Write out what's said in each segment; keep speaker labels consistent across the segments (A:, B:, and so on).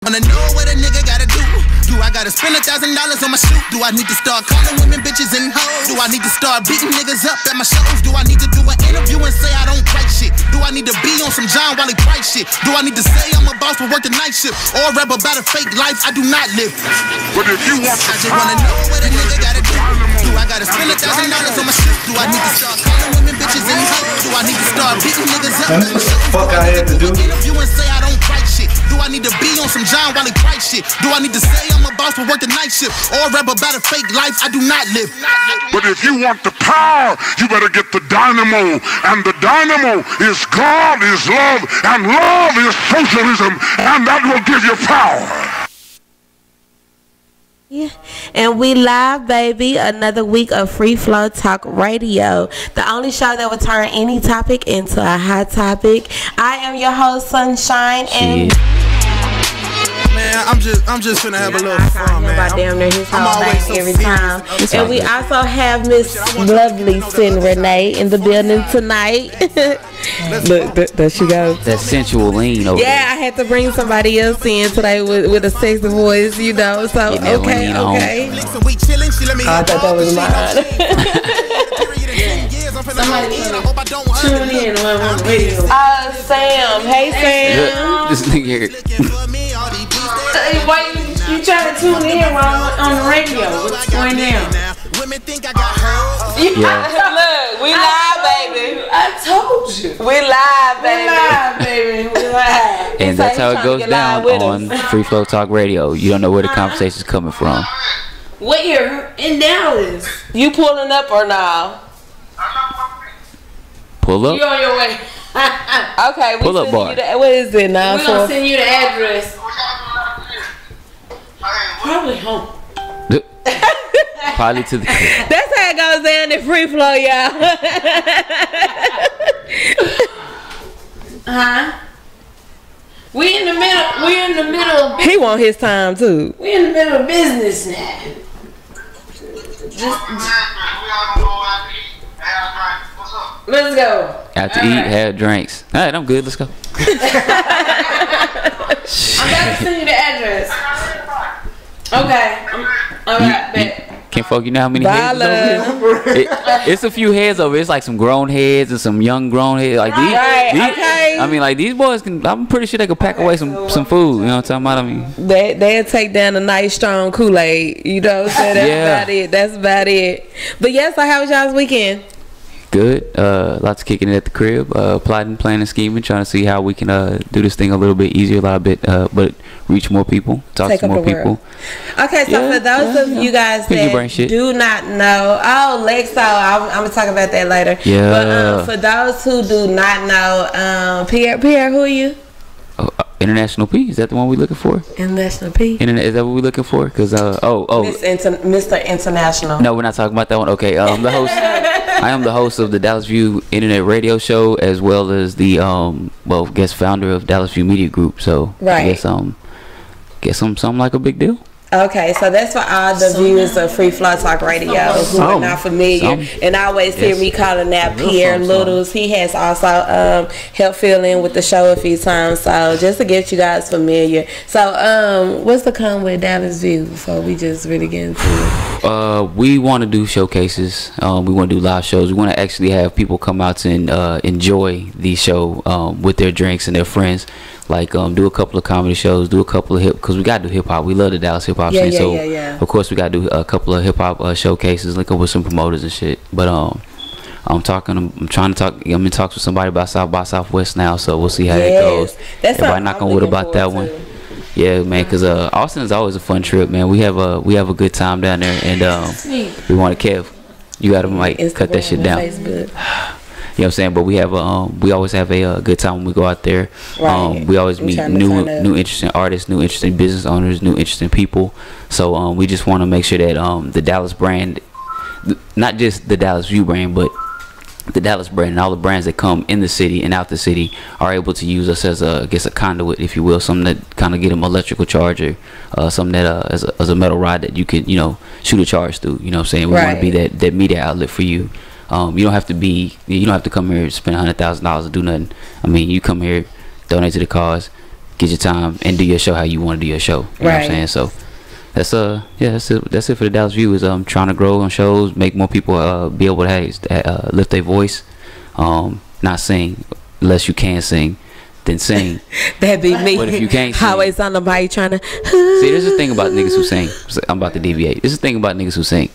A: Wanna know what a nigga gotta do? Do I gotta spend $1,000 on my shoe? Do I need to start calling women bitches and hoes? Do I need to start beating niggas up at my shows? Do I need to do an interview and say I don't write shit? Do I need to be on some John Wiley Price shit? Do I need to say I'm a boss but work the night shift? Or rap about a fake life I do not live?
B: But if you want
A: I just wanna know what a nigga gotta do. Do I gotta spend $1,000 on my shoes? Do I need to start calling women bitches and hoes? Do I need to start beating niggas up at my shows?
C: Fuck I had to do.
A: Interview and say I don't write shit. Do I need to be on some John Wiley Price shit? Do I need to say I'm a boss but work the night shift? Or rap about a fake life I do not live?
B: But if you want the power, you better get the dynamo. And the dynamo is God, is love, and love is socialism. And that will give you power.
D: Yeah. And we live, baby. Another week of Free Flow Talk Radio, the only show that will turn any topic into a hot topic. I am your host, Sunshine, and
A: man, I'm just finna have a little fun, man.
D: Damn near his whole
A: always
D: thing
A: so
D: every
A: serious.
D: time. And we also have Miss Lovely Cin Renee in the building tonight. Look, there she goes.
E: That sensual lean over there.
D: Yeah, I had to bring somebody else in today with a sexy voice, you know. So okay.
A: I
D: thought that was mine. Somebody tune in on the radio. Sam. Hey, Sam.
E: This nigga here.
D: Why you trying to tune in while I'm on the radio? What's going on?
E: Yeah.
D: Look, we live, baby. I told you. We live, baby. We live.
E: And that's how it goes down on Free Flow Talk Radio. You don't know where the conversation's coming from.
D: What you're in Dallas? You pulling up or no?
E: Pull up.
D: You on your way? Okay, we
E: Pull up bar.
D: What is it now?
F: We're gonna send you the address.
D: Probably home.
E: Probably to the crib.
D: That's how it goes down in Free Flow, y'all.
F: We in the middle of
D: He want his time too.
F: we in the middle of business now. Let's go.
E: After eat, have drinks. All right, I'm good. Let's go.
F: I'm about to send you the address. Okay. All right, bet.
E: Can't fuck you know how many heads is over here? It's a few heads over here. It's like some grown heads and some young grown heads. Like these,
D: okay.
E: I mean, like these boys can. I'm pretty sure they could pack away some food. You know what I'm talking about? I mean,
D: They'll take down a nice strong Kool-Aid. You know what I'm saying? About it. That's about it. But yes, how was y'all's weekend?
E: good. Lots of kicking it at the crib. Plotting, planning, scheming, trying to see how we can do this thing a little bit easier, a lot bit, but reach more people, talk to more people.
D: Okay, so for those of you guys that do not know, Lexo, I'm gonna talk about that later.
E: Yeah.
D: But for those who do not know, Pierre, who are you?
E: International P, is that the one we looking for?
D: International P.
E: Is that what we looking for? Cause
D: Mr. International.
E: No, we're not talking about that one. Okay, the host. I am the host of the Dallas View Internet Radio Show, as well as the guest founder of Dallas View Media Group. So I guess something like a big deal.
D: Okay, so that's for all the viewers of Free Flow Talk Radio who are not familiar. And I always hear me calling that Pierre Littles. He has also helped fill in with the show a few times. So just to get you guys familiar. So what's the come with Dallas View before we just really get into it?
E: We want to do showcases. We want to do live shows. We want to actually have people come out and enjoy the show with their drinks and their friends. Like do a couple of comedy shows, do a couple of because we gotta do hip hop. We love the Dallas hip hop scene, so of course we gotta do a couple of hip hop showcases, link up with some promoters and shit. But I'm trying to talk. I'm in talks with somebody about South by Southwest now, so we'll see how that goes. Everybody knock on wood about that one. Yeah, man, because Austin is always a fun trip, man. We have a good time down there, and we want to Kev. You gotta cut that shit down. Facebook. You know what I'm saying? But we always have a good time when we go out there. Right. We always meet new interesting artists, new interesting business owners, new interesting people. So we just want to make sure that the Dallas brand, not just the Dallas View brand, but the Dallas brand and all the brands that come in the city and out the city are able to use us as a conduit, if you will, something that kind of get them electrical charger, something that as a metal rod that you could shoot a charge through. You know what I'm saying? We want to be that media outlet for you. You don't have to come here and spend $100,000 to do nothing. I mean, you come here, donate to the cause, get your time and do your show how you want to do your show. You know what I'm saying? So that's that's it for the Dallas View. Is trying to grow on shows, make more people be able to lift their voice, not sing unless you can sing, then sing.
D: That be me.
E: But if you can't sing,
D: always on nobody trying to
E: see, there's a thing about niggas who sing. I'm about to deviate. There's a thing about niggas who sing.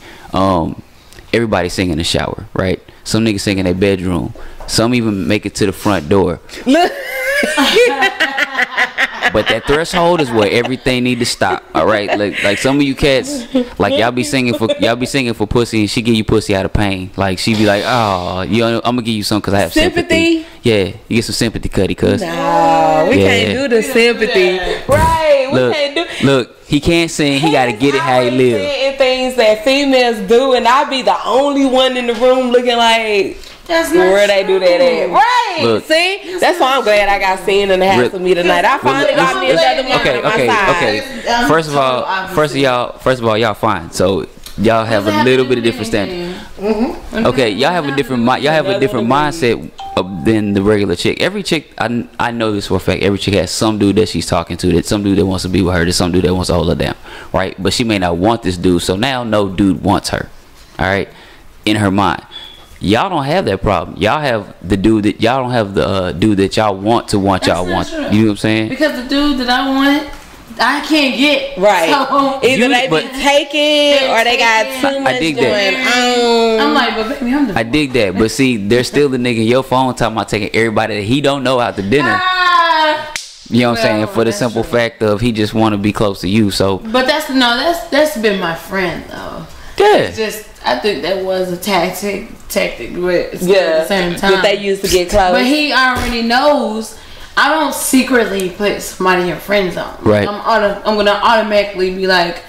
E: Everybody sing in the shower, right? Some niggas sing in their bedroom. Some even make it to the front door. But that threshold is where everything need to stop. All right, like some of you cats, like y'all be singing for pussy, and she give you pussy out of pain. Like she be like, oh, I'm gonna give you some because I have sympathy. Yeah, you get some sympathy, cutty, cuz.
D: No, we can't do the sympathy. Right, we can't do.
E: Look, he can't sing. He gotta get it how he live.
D: Saying things that females do, and I be the only one in the room looking like. That's where they do that at. Right. Look, see? That's why I'm glad I got seen in the house with me tonight. I finally got me another one on my side.
E: First of all, y'all fine. So y'all have a little bit of different standard. Okay, y'all have a different mindset than the regular chick. Every chick, I know this for a fact. Every chick has some dude that she's talking to, that some dude that wants to be with her, that some dude that wants to hold her down, right? But she may not want this dude, so now no dude wants her, all right, in her mind. Y'all don't have that problem. Y'all have the dude that y'all don't have the dude that y'all want to want. Y'all want. True. You know what I'm saying?
F: Because the dude that I want, I can't get.
D: Right. So, either they be taking or they got too much going on.
F: I'm like, but baby, I'm the.
E: I dig that, but see, there's still the nigga in your phone talking about taking everybody that he don't know out to dinner. You know what I'm saying? For the simple fact of he just want to be close to you. So.
F: But that's been my friend though.
E: Yeah.
F: It's just, I think that was a tactic, but at the same time.
D: But they used to get close.
F: But he already knows. I don't secretly put somebody in friend zone.
E: Right.
F: I'm gonna automatically be like,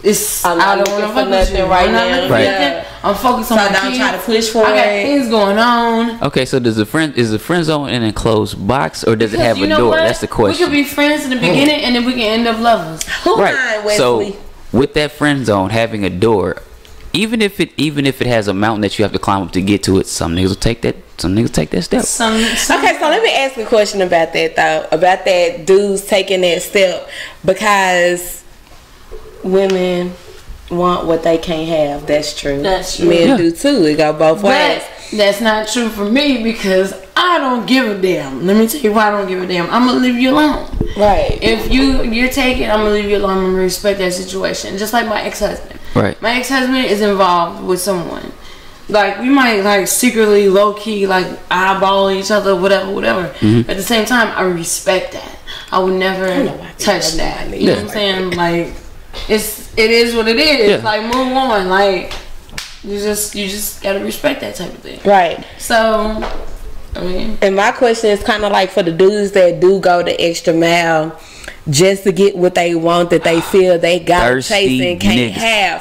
F: I don't want to fuck with you right now.
E: Right.
F: I'm focused on my kids.
D: Don't try to push for
F: I got things going on.
E: Okay, so is the friend zone an enclosed box, or does it have a door?
F: What?
E: That's the question.
F: We could be friends in the beginning, and then we can end up lovers.
E: Right. So with that friend zone having a door, even if it has a mountain that you have to climb up to get to it, some niggas will take that. Some niggas take that step.
D: Okay, so let me ask a question about that though. About that dudes taking that step, because women want what they can't have. That's true.
F: That's true.
D: Men do too. It go both ways.
F: That's not true for me, because I don't give a damn. Let me tell you why I don't give a damn. I'm gonna leave you alone.
D: Right.
F: If you're taking, I'm gonna leave you alone. I'm gonna respect that situation. Just like my ex-husband.
E: Right.
F: My ex-husband is involved with someone. Like, we might like secretly, low key, like eyeball each other, whatever. At the same time, I respect that. I would never touch that. You know what I'm saying? Like, it is what it is.
E: Yeah.
F: Like, move on. Like, you just gotta respect that type of thing.
D: Right.
F: So, I mean,
D: and my question is kind of like for the dudes that do go the extra mile just to get what they want, that they feel they got chase and can't have.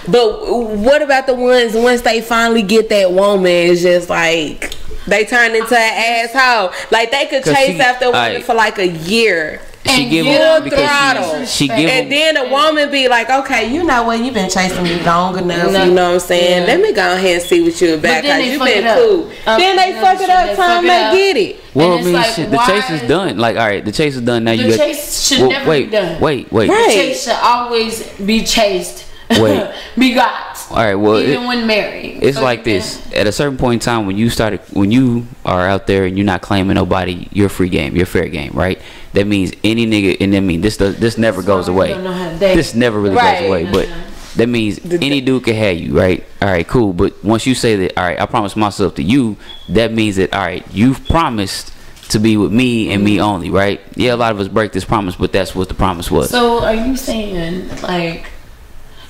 D: But what about the ones once they finally get that woman, it's just like they turn into an asshole. Like they could chase after a woman for like a year.
E: She give
D: full throttle.
E: She give
D: and then a woman be like, okay, you know what, you've been chasing me long enough. You know what I'm saying?
F: Yeah.
D: Let me go ahead and see what you about, because you've been cool.
F: Then
D: they fuck it up time they get it.
E: Well, I mean, like, shit, the chase is done. Like, all right, the chase is done. Now you got.
F: The chase should never be done.
E: Wait.
F: The chase should always be chased. Be got.
E: All right. Well,
F: even when married,
E: it's like this. At a certain point in time, when you are out there and you're not claiming nobody, you're free game, you're fair game, right? That means any nigga, and that means this never goes away. This never really goes away, but. That means any dude can have you, right? All right, cool. But once you say that, all right, I promise myself to you, that means that, all right, you've promised to be with me and me only, right? Yeah, a lot of us break this promise, but that's what the promise was.
F: So are you saying, like,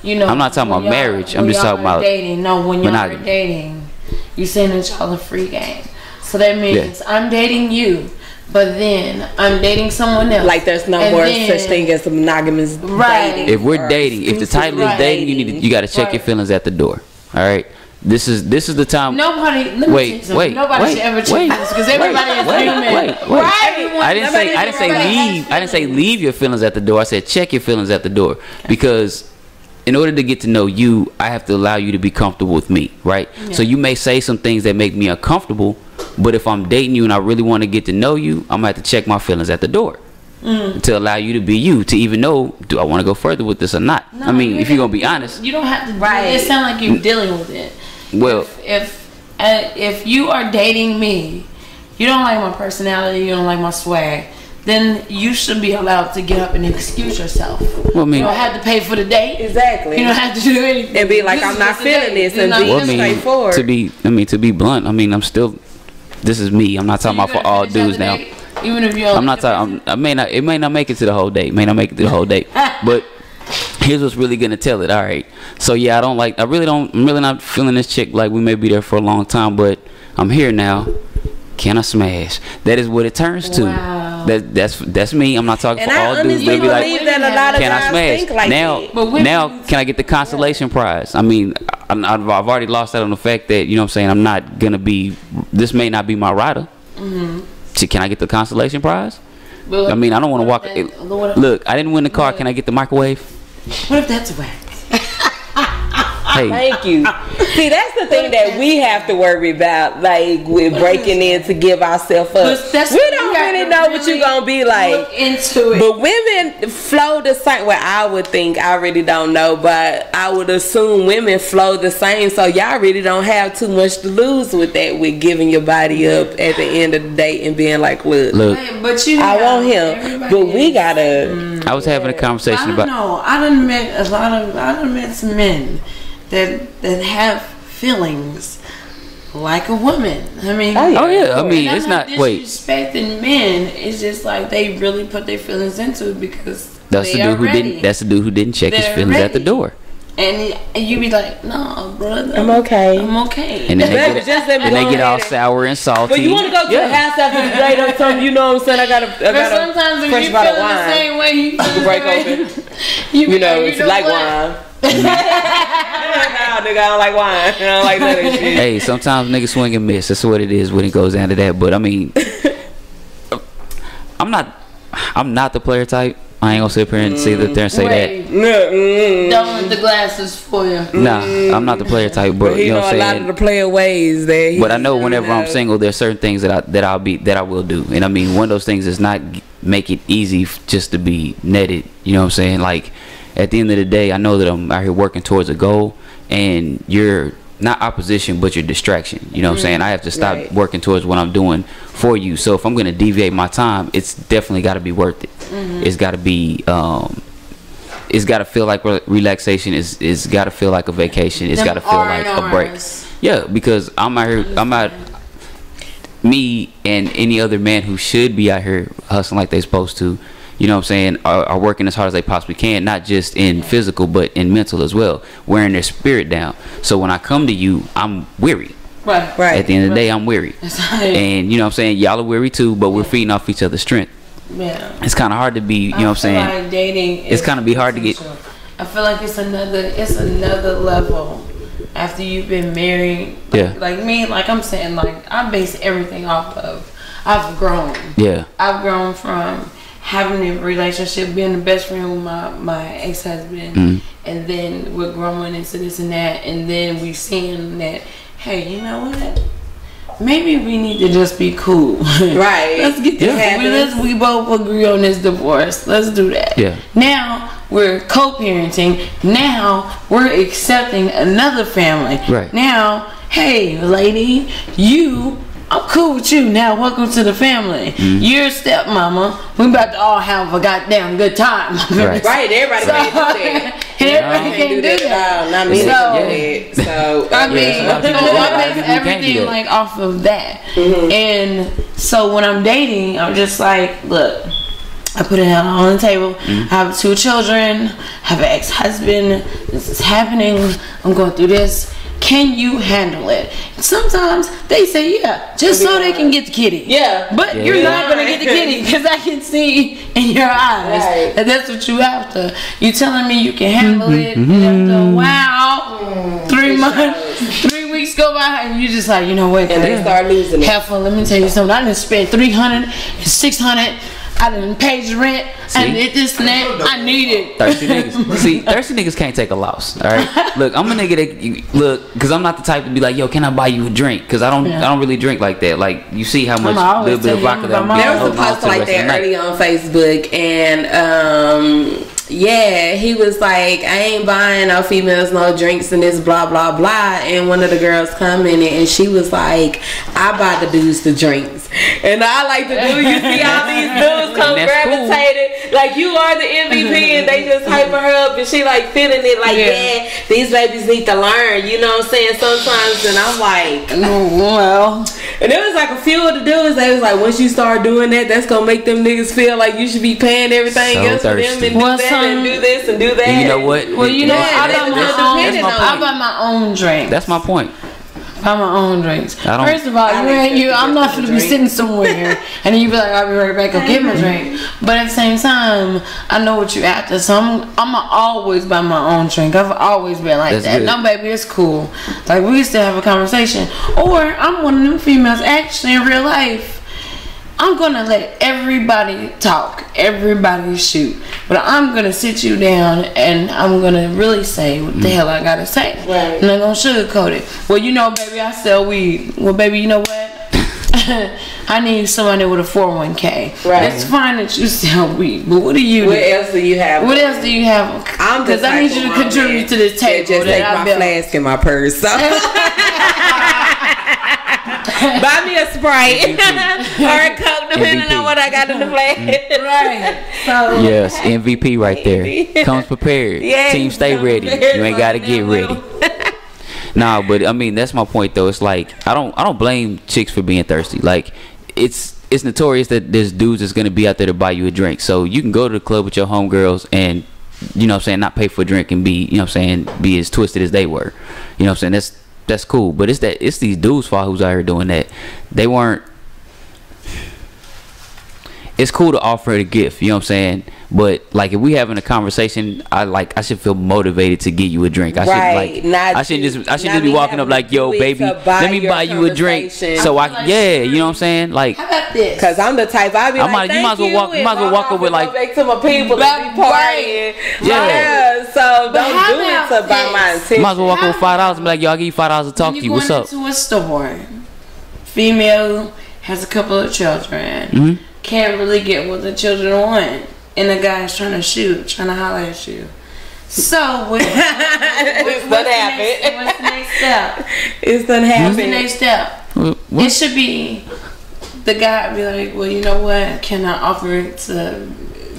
F: you know,
E: I'm not talking about marriage. I'm just talking about
F: dating. No, when y'all are dating, you saying that y'all are free game. So that means I'm dating you, but then I'm dating someone else.
D: Like there's no more such thing as a monogamous dating.
E: If we're dating, if the title is dating, you got to check your feelings at the door. All right. This is the time.
F: Nobody. Nobody should ever check this, because everybody is human.
E: I didn't say leave your feelings at the door. I said check your feelings at the door, because in order to get to know you, I have to allow you to be comfortable with me, right? Yeah. So you may say some things that make me uncomfortable, but if I'm dating you and I really want to get to know you, I'm gonna have to check my feelings at the door. to allow you to be you, to even know, do I want to go further with this or not? No, I mean, if you're gonna be honest,
F: you don't have to. It sounds like you're dealing with it.
E: Well,
F: if you are dating me, you don't like my personality, you don't like my swag, then you should be allowed to get up and excuse yourself.
E: Well, I mean,
F: you don't have to pay for the date.
D: Exactly.
F: You don't have to do anything.
D: And be like, I'm not feeling this, and be straightforward.
E: To be blunt, I mean, I'm still. This is me. I'm not talking about for all dudes now.
F: Even if you're,
E: I'm not talking. It may not make it to the whole day. May not make it to the whole day. But here's what's really gonna tell it. All right. So yeah, I'm really not feeling this chick. Like, we may be there for a long time, but I'm here now. Can I smash? That is what it turns to.
F: Wow.
E: That's me. I'm not talking
D: and
E: for all dudes.
D: Maybe like, that a lot of
E: can I
D: guys
E: smash?
D: think like
E: now can I get the consolation prize? I mean, I've already lost out on the fact that, you know what I'm saying, I'm not gonna be. This may not be my rider. So can I get the consolation prize?
F: Well,
E: I mean, I don't want to walk. Look, I didn't win the car. Can I get the microwave?
F: What if that's a whack?
E: Hey.
D: Thank you. See, that's the thing that we have to worry about, like, with breaking in to give ourselves up. We don't really know what you're gonna be like.
F: Look into it.
D: But women flow the same. Well, I would think, I really don't know, but I would assume women flow the same. So y'all really don't have too much to lose with that, with giving your body up at the end of the day and being like, look,
F: but
D: I want him, but we gotta.
E: I was having a conversation about.
F: No, I done met some men that have feelings like a woman. I mean,
E: oh yeah. I mean, it's not
F: disrespecting men. It's just like they really put their feelings into it because
E: that's the dude who didn't. That's the dude who didn't check his feelings at the door.
F: And you be like, no, brother,
D: I'm okay.
E: And then they get all sour and salty.
D: But you want to go to the house after the date or something, you know what I'm saying? I got a
F: sometimes if you feel the same way, you
D: break open. You know, it's like wine. No, nigga, I don't like wine. I don't like that shit.
E: Hey, sometimes niggas swing and miss. That's what it is when it goes down to that. But I mean, I'm not the player type. I ain't gonna sit here and sit there and say that.
F: Don't let the glasses for you.
E: Nah, I'm not the player type, but you know what I'm saying.
D: A lot of the player ways that.
E: But I know whenever I'm single, there's certain things that I will do, and I mean, one of those things is not make it easy just to be netted. You know what I'm saying? Like, at the end of the day, I know that I'm out here working towards a goal, and you're not opposition, but your distraction. You know what I'm saying? I have to stop working towards what I'm doing for you. So if I'm going to deviate my time, it's definitely got to be worth it. It's got to be, it's got to feel like relaxation. It's got to feel like a vacation. It's got to feel like a break. Yeah, because I'm out here, me and any other man who should be out here hustling like they're supposed to, you know what I'm saying, are working as hard as they possibly can, not just in physical but in mental as well, wearing their spirit down. So when I come to you, I'm weary.
F: Right.
E: At the end of the day, I'm weary. And you know what I'm saying, y'all are weary too, but we're feeding off each other's strength.
F: Yeah.
E: It's kind of hard to be, you know what I'm saying?
F: Like dating,
E: it's kind of be hard to get.
F: I feel like it's another level after you've been married. Like me, like I'm saying, like I base everything off of I've grown. Yeah. I've grown from having a relationship, being the best friend with my ex-husband, and then we're growing into this and that, and then we seeing that, hey, you know what? Maybe we need to just be cool. Right. Let's get this. We both agree on this divorce. Let's do that. Yeah. Now we're co-parenting. Now we're accepting another family. Right. Now, hey, lady, I'm cool with you now. Welcome to the family. You're stepmama. We about to all have a goddamn good time.
D: Right. Everybody can't do that.
F: Everybody can't do that.
D: Not me. So
F: I mean, I base everything like off of that. And so when I'm dating, I'm just like, look, I put it out on the table. I have 2 children. I have an ex-husband. This is happening. I'm going through this. Can you handle it? Sometimes they say just so they can get the kitty. But you're not gonna get the kitty because I can see in your eyes that that's what you have to. You telling me you can handle it? After 3 months, 3 weeks go by, and you just like, you know what?
D: And they start losing it.
F: Let me tell you something. I done spent $300 and $600. I didn't pay the rent. I did this and that. I need it.
E: Thirsty niggas. See, thirsty niggas can't take a loss. All right. Look, I'm a nigga that look, because I'm not the type to be like, yo, can I buy you a drink? Because I don't really drink like that. Like, you see how much little bit of vodka that I'm getting.
D: There was a post like that early on Facebook, and yeah, he was like, I ain't buying no females no drinks and this blah blah blah. And one of the girls commented, and she was like, I buy the dudes the drinks. And I like the dude, you see all these dudes come gravitated, cool. Like you are the MVP, and they just hyping her up, and she like feeling it like, yeah, these babies need to learn, you know what I'm saying, sometimes. And I'm like, well, and there was like a few of the dudes, they was like, once you start doing that, that's gonna make them niggas feel like you should be paying everything else for them, and do that and do this and do that.
E: And you know what?
F: Well, you know, I buy my own drink.
E: That's my point.
F: Buy my own drinks. First of all, I'm not going to be sitting somewhere and then you be like, I'll be right back, go get my drink. But at the same time, I know what you after, so I'm gonna always buy my own drink. I've always been like that. Good. No, baby, it's cool. Like, we used to have a conversation. Or I'm one of them females, actually, in real life, I'm gonna let everybody talk, everybody shoot, but I'm gonna sit you down and I'm gonna really say what the hell I gotta say. Right. I'm not gonna sugarcoat it. Well, you know, baby, I sell weed. Well, baby, you know what? I need somebody with a 401k. Right. It's fine that you sell weed, but what do you?
D: What else do you have?
F: What else do you have? Because I need you to contribute to this table.
D: Just take my flask in my purse. So. Buy me a Sprite or a Coke, depending on what I got in the flask. Right. So
E: yes, MVP right there. Comes prepared. Yes, team stay ready. You ain't gotta get ready. Nah, but I mean that's my point though. It's like I don't blame chicks for being thirsty. Like it's notorious that there's dudes that's gonna be out there to buy you a drink. So you can go to the club with your homegirls and, you know what I'm saying, not pay for a drink and be, you know what I'm saying, be as twisted as they were. You know what I'm saying? That's cool, but it's these dudes' fault who's out here doing that. They weren't. It's cool to offer a gift, you know what I'm saying, but like if we having a conversation, I should feel motivated to get you a drink. I shouldn't just be walking up like, yo, baby, let me buy you a drink. So you know what I'm saying, like.
F: How about this?
D: Cause I'm the type I be like,
E: you might as well walk up with like,
D: back to my people and be partying. Yeah. So don't do it to buy my attention.
E: You might as well walk up with $5 and be like, yo, I'll give you $5 to talk to you. What's up?
F: To a store, female has a couple of children. Can't really get what the children want, and the guy's trying to holler at you. So what's the next step?
D: It's done happened.
F: What's the next step? It should be the guy be like, well, you know what? Can I offer it to?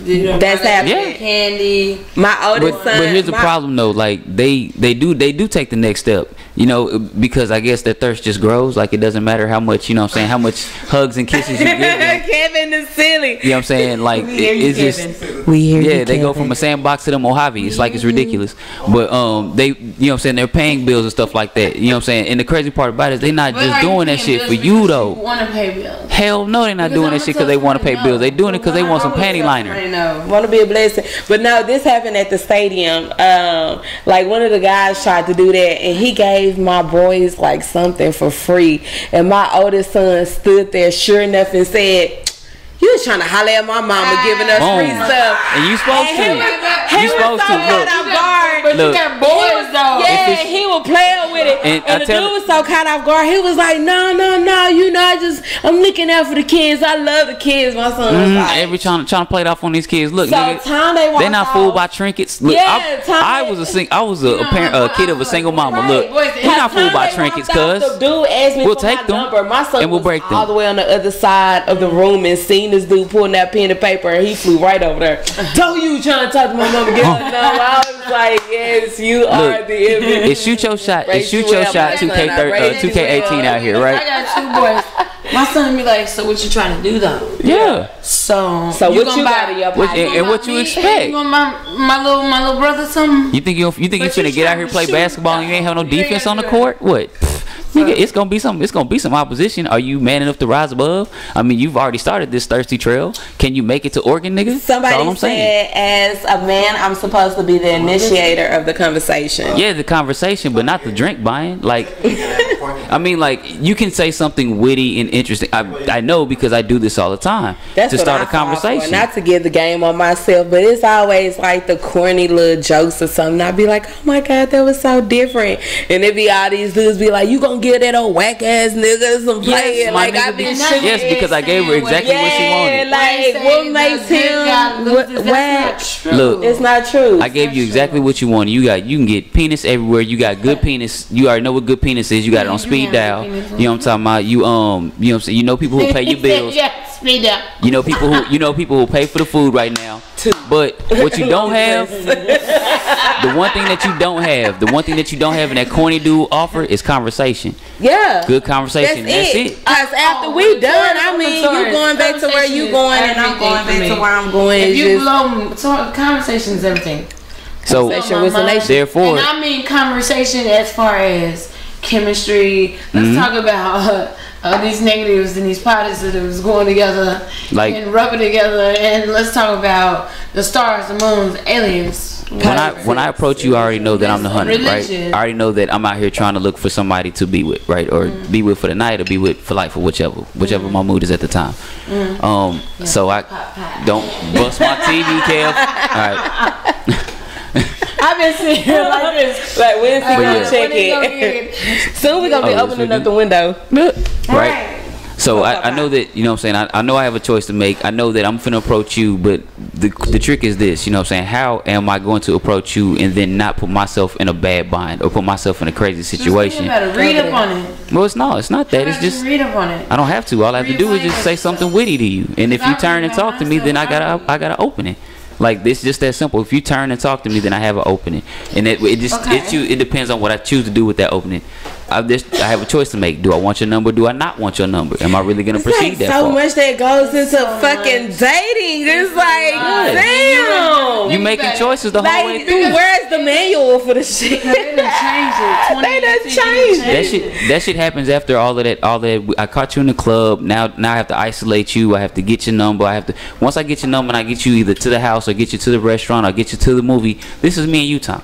D: That's happening.
F: Candy.
D: My oldest son.
E: But here's the problem though. Like they do take the next step. You know, because I guess their thirst just grows. Like it doesn't matter how much, you know what I'm saying, how much hugs and kisses you give them.
D: Kevin is silly.
E: You know what I'm saying? Like it's just they go from a sandbox to the Mojave. It's like it's ridiculous. But they, you know what I'm saying, they're paying bills and stuff like that. You know what I'm saying? And the crazy part about it is they're not just doing that shit for you though.
F: Want to pay bills?
E: Hell no, they're not doing that shit because they want to pay bills. They're doing it because they want some panty liner.
D: Want to be a blessing. But no, this happened at the stadium. Like one of the guys tried to do that, and he gave my boys like something for free, and my oldest son stood there sure enough and said, you was trying to holler at my mama giving us free stuff.
E: And you supposed to. You supposed to.
F: But you got boys though.
D: Yeah, he was playing with it. And the dude was so caught off guard. He was like, no. You know, I'm looking out for the kids. I love the kids. My son was like.
E: Every trying to play it off on these kids. Look,
D: so
E: nigga, they're not fooled by trinkets. Look, I was a kid of a single mama. Look, we're not fooled by trinkets, cuz.
D: The dude asked me for my number. My son was all the way on the other side of the room and seen this dude pulling that pen and paper, and he flew right over there. Told you trying to talk to my mama. I was like, yes, you are the MVP.
E: It's shoot your shot. It's shoot your shot. 2K18 out here, right?
F: I got two boys. My son be like, so what you trying to do though?
E: Yeah.
D: So what you got in your pocket?
E: And what you expect?
F: You want my little brother something?
E: You think you finna get out here play basketball and you ain't have no defense on the court? What? Nigga, it's gonna be some opposition. Are you man enough to rise above? I mean, you've already started this thirsty trail. Can you make it to Oregon, nigga?
D: Somebody said, as a man, I'm supposed to be the initiator of the conversation.
E: Yeah, the conversation, but not the drink buying. Like, I mean, like, you can say something witty and interesting. I know because I do this all the time.
D: That's
E: to
D: what
E: start
D: I
E: a conversation.
D: For. Not to get the game on myself, but it's always like the corny little jokes or something. I'd be like, oh my God, that was so different. And it'd be all these dudes be like, you gonna give that old whack ass nigga some play.
E: Yes, like, I've been yes, because I gave her exactly what she wanted.
D: Like, what makes him whack?
E: Look,
D: it's not true.
E: I gave you exactly what you wanted. You can get penis everywhere. You got good penis. You already know what good penis is. You got it on speed dial. You know what I'm talking about? You know what I'm saying? You know people who pay your bills.
F: Yeah, speed dial.
E: You know people who pay for the food right now. But what you don't have, the one thing that you don't have in that corny dude offer is conversation.
D: Yeah.
E: Good conversation. That's it.
D: Because after we done, I mean, you going back to where you going and I'm going back to where I'm going.
F: If you blow, conversation is everything.
E: So, therefore,
F: and I mean conversation as far as chemistry. Let's talk about these negatives and these positives going together, like, and rubbing together. And let's talk about the stars, the moons, aliens.
E: When I approach you, I already know that I'm the hunter, right? I already know that I'm out here trying to look for somebody to be with, right? Or be with for the night, or be with for life, or whichever my mood is at the time. So I don't bust my TV, Kev. All right.
D: I've been sitting here like this. Like, when's he gonna check it? Soon we gonna be opening up the window.
E: Right. So I know that, you know what I'm saying, I know I have a choice to make. I know that I'm finna approach you, but the trick is this, you know what I'm saying, how am I going to approach you and then not put myself in a bad bind or put myself in a crazy situation?
F: You better read up on it.
E: Well, it's not that. It's just
F: read up on it.
E: I don't have to. All I have to do is just say something witty to you. And if you turn and talk to me, then I gotta open it. Like, this, just that simple. If you turn and talk to me, then I have an opening, and it depends on what I choose to do with that opening. I have a choice to make. Do I want your number? Do I not want your number? Am I really gonna proceed that far?
D: So much that goes into fucking dating. It's like, damn.
E: You making choices the whole way through.
D: Where's the manual for the shit? They done changed it.
E: That shit happens after all of that. I caught you in the club. Now I have to isolate you. I have to get your number. Once I get your number and I get you either to the house or get you to the restaurant or get you to the movie. This is me and you, Tom.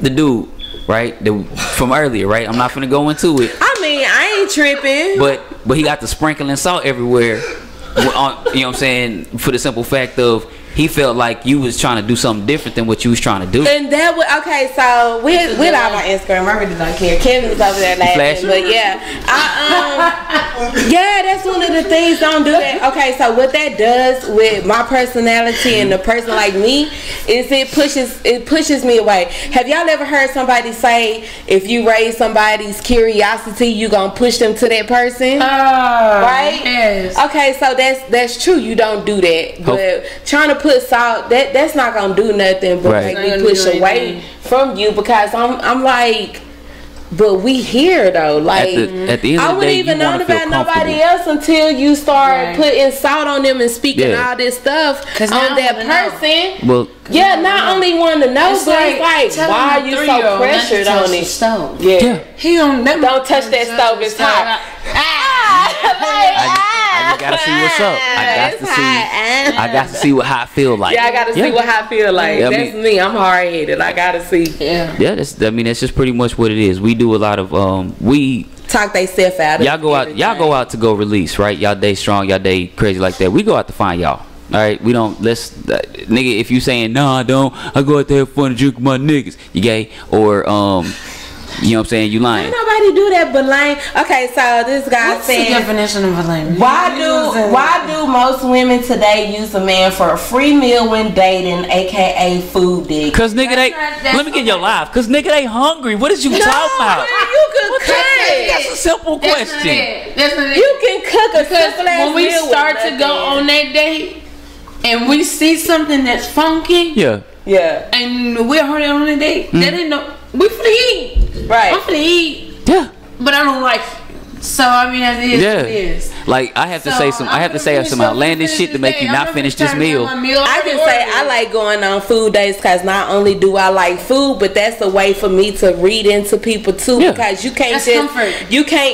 E: The dude, right? From earlier, right? I'm not finna go into it.
D: I mean, I ain't tripping.
E: But he got the sprinkling salt everywhere. You know what I'm saying? For the simple fact of, he felt like you was trying to do something different than what you was trying to do.
D: And that was okay. So we're live on Instagram. I really don't care. Kevin's over there laughing, but yeah, yeah, that's one of the things. Don't do that. Okay, so what that does with my personality and the person like me is it pushes me away. Have y'all ever heard somebody say, if you raise somebody's curiosity, you gonna push them to that person? Right?
F: Yes.
D: Okay, so that's true. You don't do that, but trying to put salt, that's not gonna do nothing but make me push away from you, because I'm like, but we here though. Like,
E: at the end
D: I
E: of the
D: wouldn't
E: day,
D: even know about nobody else until you start putting salt on them and speaking all this stuff on that person.
E: Well,
D: yeah, not only want to know, but it's like, why are you so pressured on it?
F: Yeah, he don't
D: touch that stove. It's hot.
E: I gotta see what's up. I got to see how I feel like.
D: Yeah, I gotta see what I feel like.
E: Yeah,
D: that's me. I'm hard headed. I gotta see.
E: Yeah. That's just pretty much what it is. We do a lot of we
D: talk they self out.
E: Y'all go out to go release, right? Y'all day strong, y'all day crazy like that. We go out to find y'all. All right, we don't. Nigga, if you saying no, I don't. I go out there have fun and drink with my niggas. You gay or you know what I'm saying? You lying.
D: Ain't nobody do that but lame. Okay, so this guy saying,
F: what's the definition of a lame?
D: Why do most women today use a man for a free meal when dating, aka food dick?
E: Cause nigga let me get your life. Cause nigga they hungry. What is you talking about?
D: You can cook.
E: That's a simple question.
D: You can cook a simple ass
F: when we start to go on that date and we see something that's funky, and we're already on a date, that ain't no. We finna eat.
D: Right.
F: I'm finna eat.
E: Yeah.
F: But I don't like So I mean, as it is, it is.
E: Like I have to say some outlandish shit to make you not finish this meal.
D: I can say I like going on food days because not only do I like food, but that's a way for me to read into people too. Yeah. Because you can't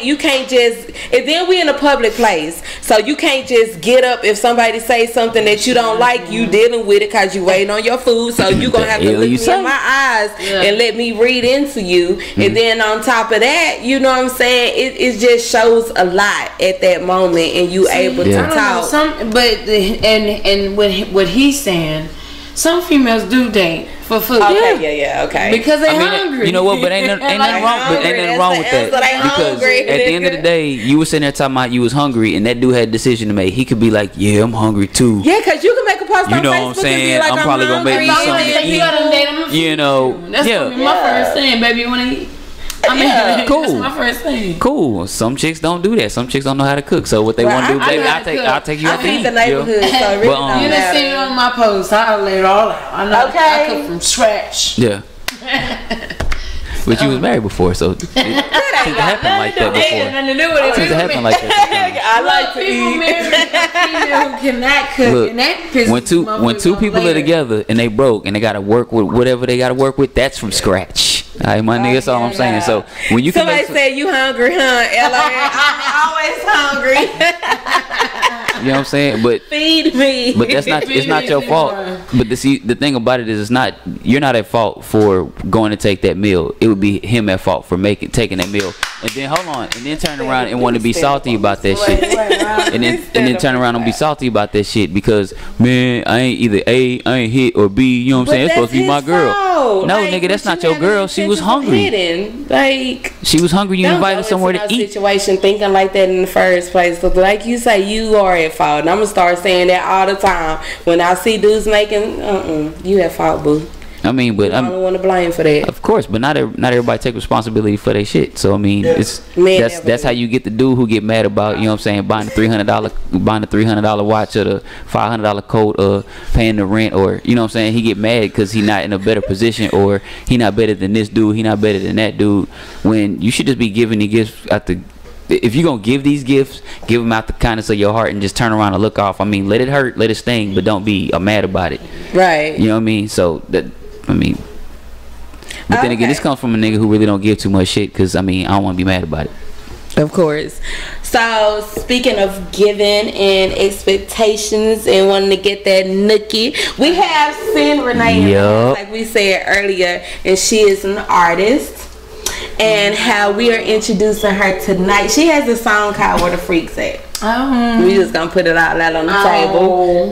D: you can't just. And then we in a public place, so you can't just get up if somebody says something that you don't like. You dealing with it because you waiting on your food, so you gonna have to look me in my eyes and let me read into you. And then on top of that, you know what I'm saying? It just shows a lot at that moment, and you able to talk.
F: And what he's saying, some females do date for food.
D: Okay.
F: Because they're hungry.
E: You know what? But ain't nothing wrong with that. Because at the end of the day, you were sitting there talking about you was hungry, and that dude had a decision to make. He could be like, "Yeah, I'm hungry too."
D: Yeah, because you can make a post on Facebook.
E: You know what I'm saying?
D: Like,
E: I'm probably gonna make me something to eat. You know,
F: that's gonna be my first thing, baby. You wanna eat? I mean,
E: cool.
F: That's my first thing.
E: Cool. Some chicks don't do that. Some chicks don't know how to cook. So what they want to do, baby, I'll take you out to eat.
D: The neighborhood. So really
F: you done seen it on my post. I'll lay it all out. I know. I cook from scratch.
E: Yeah. But you was married before, so it tends to happen like that before.
D: I like to eat.
F: Who cannot cook?
E: Look,
F: and that
E: when two people are together and they broke and they gotta work with whatever they gotta work with, that's from scratch. All right, my nigga, that's all I'm saying. So when you
D: somebody say you hungry, huh? I'm always hungry.
E: You know what I'm saying? But
D: feed me.
E: But it's not your fault. But the thing about it is, you're not at fault for going to take that meal. It would be him at fault for taking that meal. And then hold on, and then turn around and want to be salty about that shit. And then turn around and be salty about that shit because, man, I ain't either A, I ain't hit, or B. You know what I'm saying? It's supposed to be my girl. No, nigga, that's not your girl. She was hungry.
D: Like,
E: she was hungry. You invited her somewhere to eat.
D: Situation thinking like that in the first place. But like you say, you are at fault. And I'm gonna start saying that all the time when I see dudes making. You at fault, boo.
E: I mean, but
D: I don't want to blame for that.
E: Of course, but not everybody take responsibility for their shit. So I mean, that's how you get the dude who get mad about, you know what I'm saying, buying the $300 watch or the $500 coat or paying the rent, or you know what I'm saying, he get mad because he not in a better position, or he not better than this dude, he not better than that dude. When you should just be giving the gifts at the. If you're going to give these gifts, give them out the kindness of your heart and just turn around and look off. I mean, let it hurt, let it sting, but don't be mad about it.
D: Right.
E: You know what I mean? So, but then again, this comes from a nigga who really don't give too much shit because, I mean, I don't want to be mad about it.
D: Of course. So, speaking of giving and expectations and wanting to get that nookie, we have Cin Renee, like we said earlier, and she is an artist. And how we are introducing her tonight. She has a song called Where the Freaks At. We just gonna put it out loud on the table.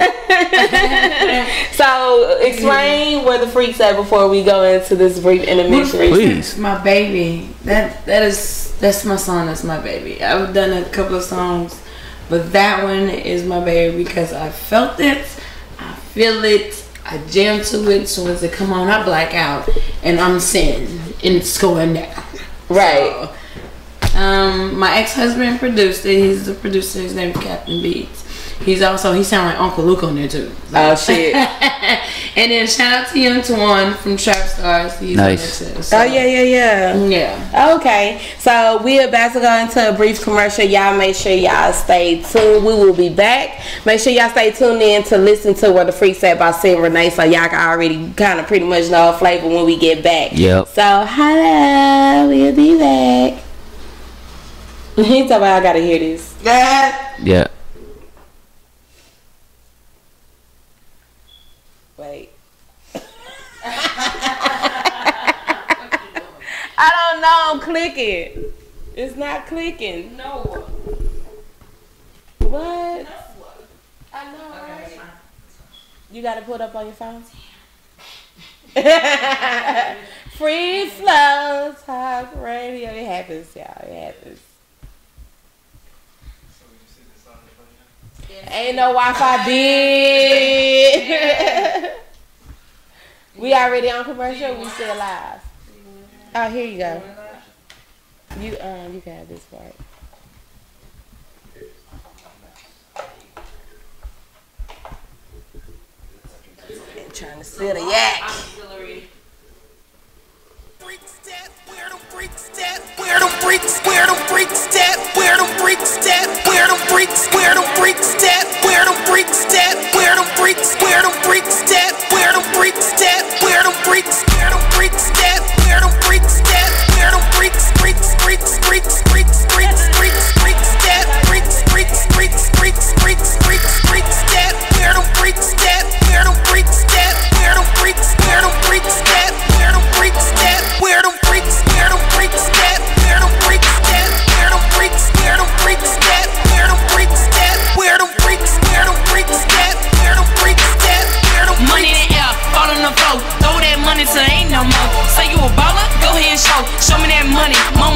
D: So explain Where the Freaks At before we go into this brief intermission.
E: Please.
F: My baby. That's my song. That's my baby. I've done a couple of songs, but that one is my baby because I felt it, I feel it, I jam to it. So as it come on, I black out and I'm singing and it's going down.
D: Right.
F: So, my ex-husband produced it. He's the producer. His name is Captain Beats. He sound like Uncle Luke on there too.
D: Oh shit.
F: And then shout out to Young Twan from Trap Stars. He's
E: nice.
F: On there too, so.
D: Oh yeah. Okay, so we're about to go into a brief commercial. Y'all make sure y'all stay tuned. We will be back. Make sure y'all stay tuned in to listen to Where the Freaks At by Cin Renee, so y'all can already kind of pretty much know her flavor when we get back.
E: Yep.
D: So hello, we'll be back. He talking about I gotta hear this.
E: Yeah.
D: Wait. I don't know. I'm clicking. It's not clicking.
F: No.
D: What? I know, right? You got to put up on your phone? Free flow talk radio. It happens, y'all. It happens. Ain't no Wi-Fi bid. We already on commercial. We still live. Oh, here you go. You can have this part. Been trying to steal the yak.
A: Where the freaks at? Where the freaks at? Where freaks, where them freaks at? Where them freaks at? Where them freaks? Where them freaks at? Where them freaks at? Where them freaks, freaks, freaks, freaks, freaks, freaks, freaks, freaks at? Freaks, freaks, freaks, freaks, freaks, freaks, freaks at? Where them freaks at? Where them freaks at? Where them freaks? Where them freaks at? Where them freaks at? Where them freaks? Where them freaks at? Where them freaks at? Where them freaks? Where them freaks at? Where them freaks at? Where them freaks? Where them freaks at? Where them freaks at? Where them
C: money in the air, fall on the floor. Throw that money till ain't no more. Say you a baller, go ahead and show. Show me that money, more.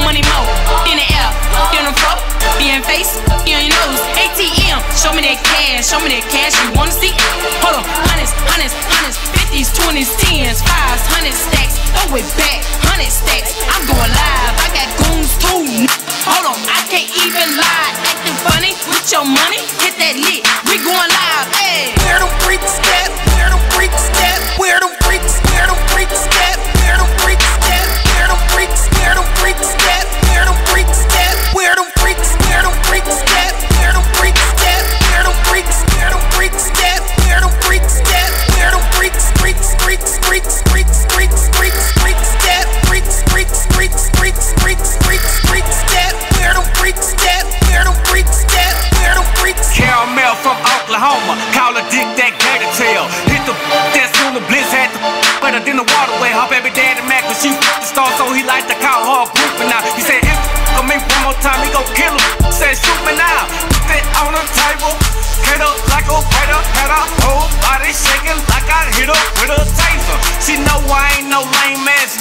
C: In the air, in the floor, be in face, be on your nose. ATM, show me that cash, show me that cash. You wanna see? Hold on, hundreds, 50s, 20s, 10s, 5s, 100 stacks. Throw it back, 100 stacks. I'm going live, I got goons too. Hold on, I can't even lie. Acting funny with your money, hit that lick. We going live, hey.
A: Where them freaks at? Where them freaks at? Where them freaks? Where them freaks at? Where them freaks at? Where them freaks? Where them freaks at? Where them freaks at? Where them freaks? Where them freaks at? Where them freaks at? Where them freaks? Where them freaks at? Where them freaks at? Where them freaks? Freaks, freaks, freaks, freaks, freaks, freaks, freaks at? Freaks, freaks, freaks, freaks, freaks, freaks, freaks at? Where them freaks at? Where them freaks at? Where them freaks?
G: Caramel from Oklahoma, call a dick that gator tail. Hit the that soon the blitz had the better than the waterway. Her baby daddy Mac, but she the star, so he like to call her a group. And now he said if come me one more time, he gon' kill him. Said shoot me now, put that on the table. Hit her like a waiter, had her whole body shaking like I hit her with a taser. She know I ain't no lame ass,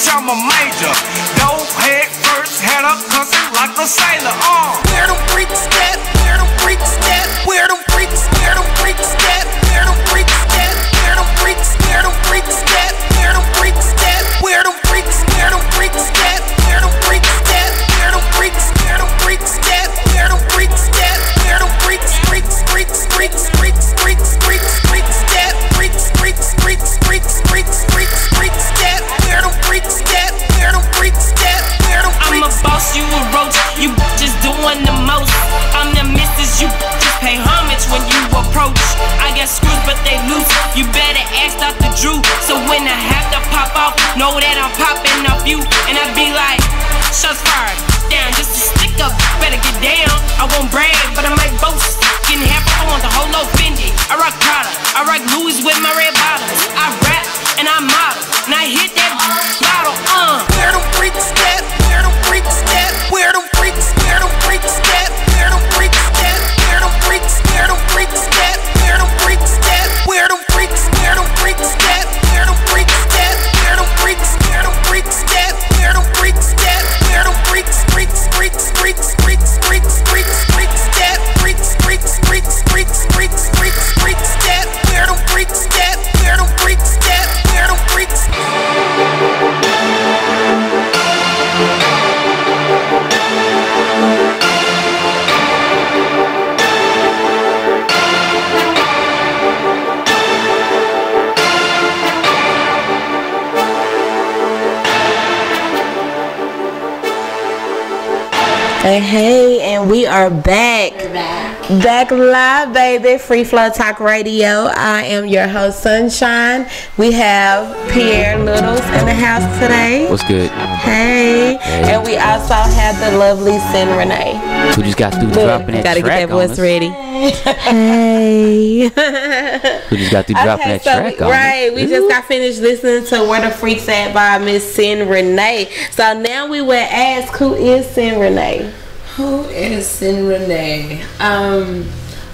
G: I'm a major. Dope head first, had her cussing like a sailor.
A: Where them freaks at? Where them freaks at? Where them freaks? Where them freaks at? Where them freaks at? Where them freaks? Where them freaks at? Where them freaks at? Where them freaks? Where them freaks at? Where them freaks at? Where them freaks? Where them freaks at? Where them freaks at? Where them freaks? Freaks, freaks, freaks, freaks, freaks, freaks, freaks at? Freaks, freaks, freaks, freaks, freaks, freaks, freaks at? Where them freaks at? Where them freaks at? Where them freaks?
C: I'm a boss, you a roach, you just doing the most. I'm the missus, you just pay homage when you approach. I got screws, but they loose. You better ask Dr. Drew. So when I have to pop off, know that I'm popping off you. And I be like, shots fired, down, just a stick up. Better get down. I won't brag, but I might boast. Getting half, I want the whole low Fendi. I rock Prada, I rock Louis with my red bottoms. I rap and I model, and I hit that bottle.
A: Where them freaks at? Where them freaks at? Where them freaks? Where them freaks at? Where them freaks at? Where them freaks? Where them freaks at? Where them freaks at? Where them freaks? Where them freaks at? Where them freaks at? Where them freaks? Where them freaks at? Where them freaks at? Where them freaks? Freaks, freaks, freaks, freaks, freaks, freaks, freaks at? Freaks, freaks, freaks, freaks, freaks, freaks, freaks at? Where them freaks at? Where them freaks at? Where them freaks?
D: Hey, and we are back. Back live, baby. Free Flow Talk Radio. I am your host, Sunshine. We have Pierre Littles in the house today.
E: What's good?
D: Hey. And we also have the lovely Cin Renee.
E: Who just got through dropping that
D: gotta
E: track
D: get that voice
E: on us.
D: ready. Hey.
E: Who just got through dropping that track on us.
D: Right, we just got finished listening to Where the Freaks At by Miss Cin Renee. So now we will ask, who is Cin Renee?
F: Who is Cin Renee? I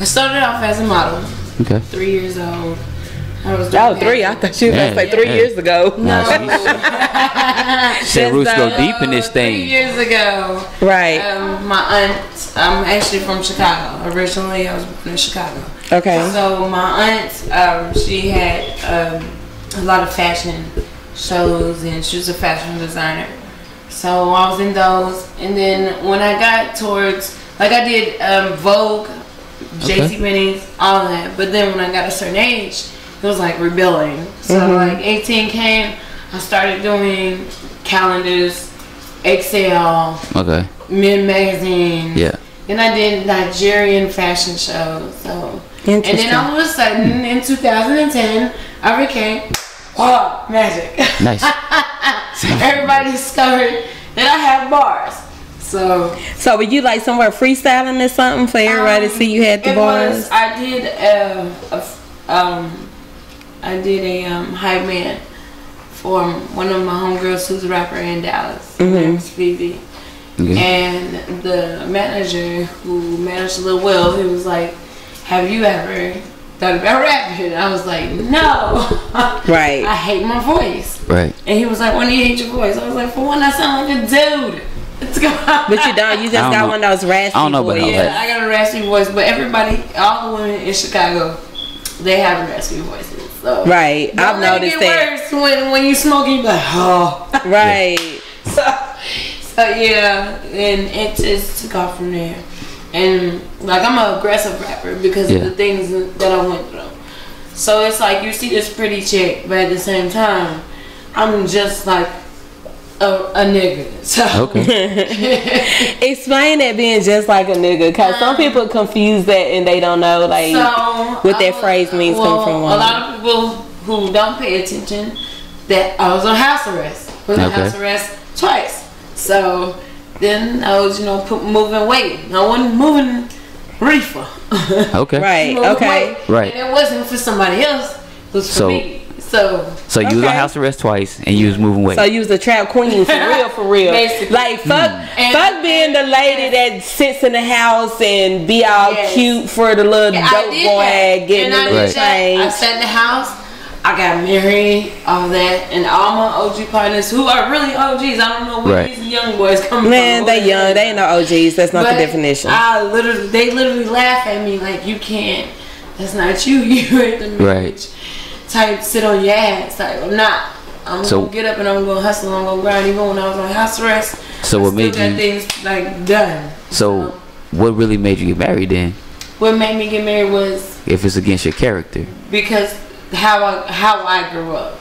F: started off as a model.
E: Okay.
F: 3 years old. I was
D: 3. I thought you were going to say 3 years ago.
F: No.
E: Said roots go deep in this
F: 3
E: thing.
F: years ago.
D: Right.
F: My aunt, I'm actually from Chicago. Originally, I was born in Chicago.
D: Okay.
F: So my aunt, she had a lot of fashion shows, and she was a fashion designer. So I was in those, and then when I got towards, like I did Vogue, JCPenney's, all that. But then when I got a certain age, it was like rebelling. So like 18 came, I started doing calendars, Excel,
E: Okay.
F: Men Magazine.
E: Yeah.
F: And I did Nigerian fashion shows. So And then all of a sudden, in 2010, I became magic.
E: Nice.
F: Everybody discovered that I have bars. So
D: were you like somewhere freestyling or something for everybody to see you had the bars?
F: I did a hype man for one of my homegirls who's a rapper in Dallas. Her name is Phoebe. And the manager who managed Lil Will, he was like, have you ever thought about rapping? And I was like, no.
D: Right.
F: I hate my voice.
E: Right.
F: And he was like, when do you hate your voice? I was like, for one, I sound like a dude.
D: But you don't. You just got one of those raspy voices.
F: Yeah, I got a raspy voice. But everybody, all the women in Chicago, they have raspy voices. So
D: right. I've noticed that.
F: Worse when you smoke, you be like, oh.
D: Right.
F: So yeah, and it just took off from there. And like I'm an aggressive rapper because of the things that I went through. So it's like you see this pretty chick, but at the same time, I'm just like a nigga. So
D: explain that being just like a nigga, because some people confuse that and they don't know like what that phrase means. Come from
F: a lot of people who don't pay attention that I was on house arrest. I was on house arrest twice. So then I was, moving weight. I wasn't moving reefer.
D: Right.
E: Right.
F: And it wasn't for somebody else. It was for me. So
E: you was on house arrest twice and you was moving weight.
D: So you was a trap queen for real.
F: Basically.
D: Like fuck being the lady that sits in the house and be all cute for the little dope boy getting the little change.
F: I sat in the house. I got married, all that, and all my OG partners who are really OGs. I don't know where these young boys come from.
D: Man, they young. They ain't no OGs. That's not the definition.
F: They literally laugh at me like, you can't. That's not you. You ain't the marriage type. Sit on your ass. Like, I'm not. I'm gonna get up and I'm gonna hustle. I'm gonna grind. Even when I was on house arrest,
E: so what made you
F: things like done?
E: So what really made you get married then?
F: What made me get married was
E: if it's against your character.
F: Because how I grew up,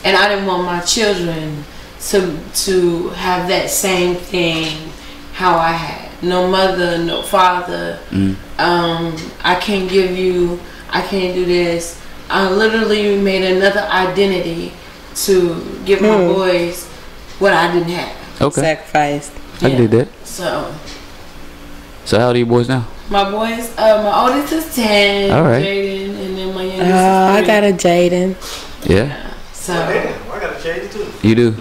F: and I didn't want my children to have that same thing how I had. No mother, no father. I can't do this. I literally made another identity to give my boys what I didn't have.
E: Okay.
D: Sacrificed.
E: I can do that.
F: So
E: how old are your boys now?
F: My boys, my oldest is 10,
E: all right.
F: Jaden, and then my youngest is 3.
D: I got a Jaden.
E: Yeah.
F: So
H: I got a Jaden too.
E: You do.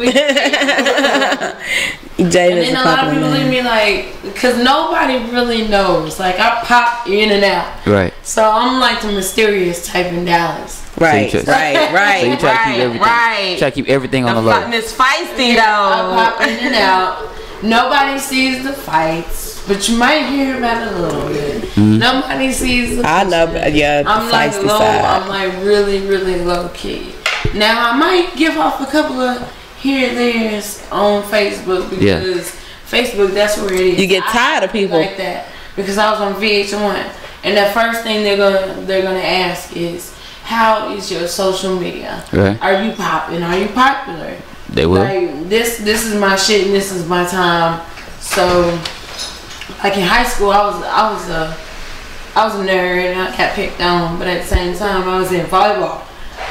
D: Jaden.
F: And then a lot of people leave me like, because nobody really knows. Like I pop in and out.
E: Right.
F: So I'm like the mysterious type in Dallas.
D: Right.
E: So you try to keep everything. Try to keep everything on the low.
D: It's feisty though.
F: I pop in and out. Nobody sees the fights, but you might hear about it a little bit. Nobody sees the
D: I know,
F: I'm like low. I'm like really, really low key. Now I might give off a couple of here and there's on Facebook because Facebook, that's where it is.
D: You get tired of people
F: like that because I was on VH1, and the first thing they're gonna ask is, how is your social media?
E: Right.
F: Are you popping? Are you popular?
E: They will.
F: Like this is my shit and this is my time. So like in high school I was a nerd and I got picked on, but at the same time I was in volleyball.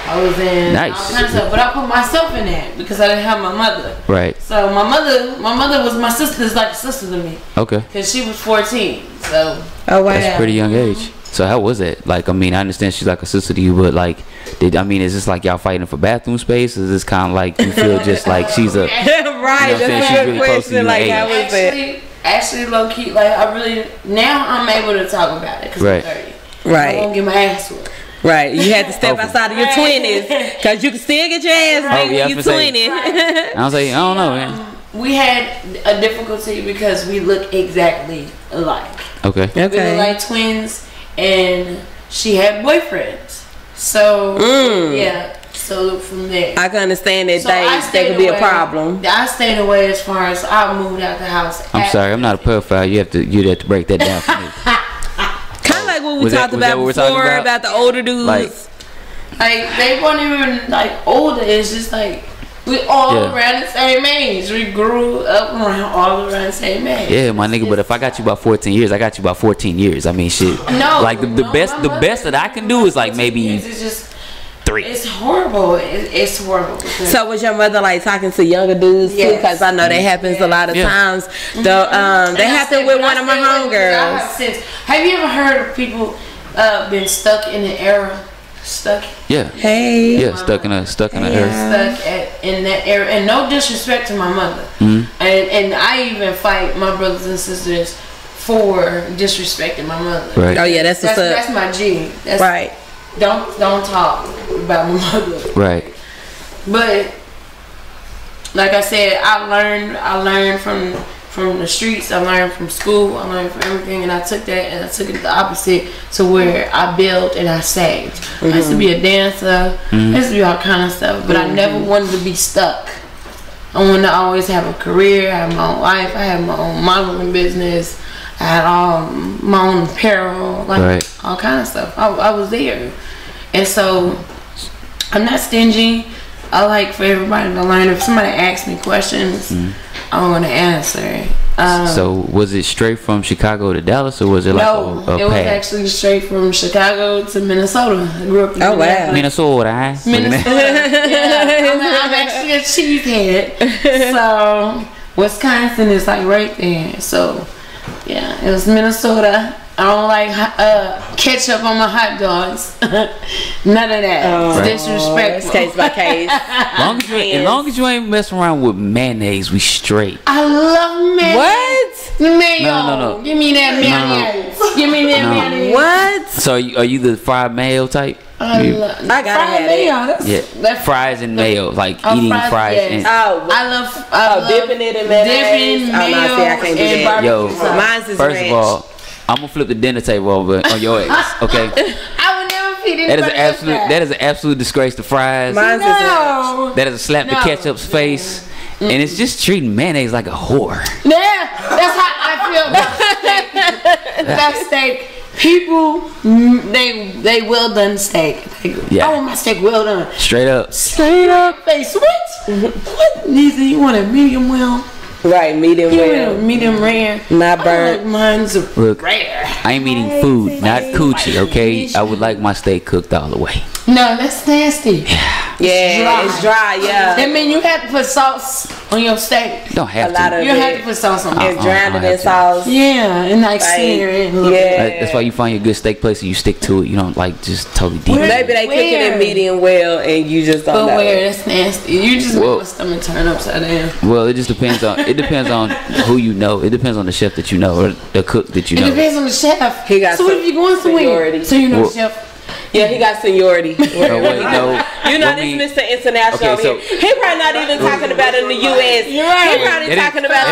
F: I was in all kinds of stuff, but I put myself in that because I didn't have my mother.
E: Right.
F: So my mother was my sister's like a sister to me.
E: Okay.
F: Because she was 14. So
E: that's a pretty young age. So how was it? Like, I mean, I understand she's like a sister to you, but like, is this like y'all fighting for bathroom space? Is this kind of like you feel just like she's a
D: right? That's a good question. Like, how was it?
F: Actually, low key, like I really now I'm able to talk about it because I'm 30.
D: Right.
F: I won't get my ass whooped.
D: Right, you had to step outside of your 20s because you can still get your ass beat when you're 20.
E: I was like, I don't know, man.
F: We had a difficulty because we look exactly alike.
E: Okay.
F: We look like twins, and she had boyfriends. So yeah. So from there,
D: I can understand that that could be a problem.
F: I stayed away as far as I moved out the house.
E: I'm sorry, I'm not a pedophile. You'd have to break that down for me.
D: Kind of like what we talked about before about the older dudes.
F: Like they weren't even like older. It's just like We all around the same age. We grew up around all around the same age.
E: Yeah, my nigga. But if I got you about 14 years, I got you about 14 years. I mean, shit.
F: No,
E: like the best that I can do is like maybe
F: it's just
E: 3.
F: It's horrible. It's horrible.
D: So was your mother like talking to younger dudes too? Because I know that happens a lot of times. Though that happened with one of my homegirls.
F: Have you ever heard of people been stuck in an era? Stuck.
E: Yeah.
D: Hey.
E: Yeah, stuck in a era.
F: Stuck in that era, and no disrespect to my mother. And I even fight my brothers and sisters for disrespecting my mother.
E: Right.
D: Oh yeah, that's
F: my G. That's,
D: right.
F: Don't talk about my mother.
E: Right.
F: But like I said, I learned from the streets, I learned from school, I learned from everything, and I took that and I took it the opposite to where I built and I saved. I used to be a dancer, I used to be all kind of stuff, but I never wanted to be stuck. I wanted to always have a career, I had my own life, I had my own modeling business, I had my own apparel, like all kind of stuff. I was there. And so I'm not stingy. I like for everybody to learn. If somebody asks me questions, I want to answer.
E: So was it straight from Chicago to Dallas, or was it like
F: no,
E: a
F: it was
E: path?
F: actually straight from Chicago to Minnesota. I grew up in
E: Minnesota.
F: Yeah, I'm actually a cheesehead. So Wisconsin is like right there. So yeah, it was Minnesota. I don't like ketchup on my hot dogs. None of that. It's disrespectful.
D: It's case by case.
E: As long as you ain't messing around with mayonnaise, we straight.
F: I love mayonnaise.
D: What?
F: Mayo.
E: No.
F: Give me that mayonnaise. Give me that mayonnaise.
D: What?
E: So are you the fried mayo type?
F: I gotta have
D: mayo.
F: That's
E: fries and mayo, like eating fries.
F: Yes.
E: And
F: I love
D: dipping it in mayonnaise.
F: Dipping mayo
D: I can't do that.
F: barbecue
E: Yo,
F: sauce.
D: Mine's is
E: first
D: ranch.
E: of all, I'm gonna flip the dinner table over on your ass, okay?
F: I would never feed anybody
E: That is an absolute disgrace to fries.
D: Mine's is ranch.
E: That is a slap to ketchup's face, and it's just treating mayonnaise like a whore.
F: Yeah, that's how I feel about steak. That steak. People, they well done steak. I want my steak well done.
E: Straight up.
F: Face. What? You want a medium well?
D: Right, medium rare.
F: Medium rare.
D: Not burnt.
F: Like mine's
E: Look,
F: rare.
E: I ain't eating food, not coochie, okay? I would like my steak cooked all the way.
F: No, that's nasty.
D: Yeah, it's dry. Yeah.
F: That mean you have to put sauce on your steak.
E: You don't have to.
F: You have to put sauce on it.
D: It's drowned in sauce.
F: Yeah, and like sear it.
D: Yeah.
E: That's why you find your good steak place and you stick to it. You don't like just totally deep.
D: Maybe they cook it in medium well and you just don't know.
F: But that's nasty. You just make my stomach turn upside down.
E: Well, it just depends on who you know. It depends on the chef that you know or the cook that you know.
F: It depends on the chef.
D: He got
F: so what if you going somewhere? So you know the chef.
D: Yeah, he got seniority.
E: No, wait, no.
D: You know this Mr. International
E: Okay, so,
D: here. He probably not even talking about it in the U.S.
F: You're right.
D: He probably talking about it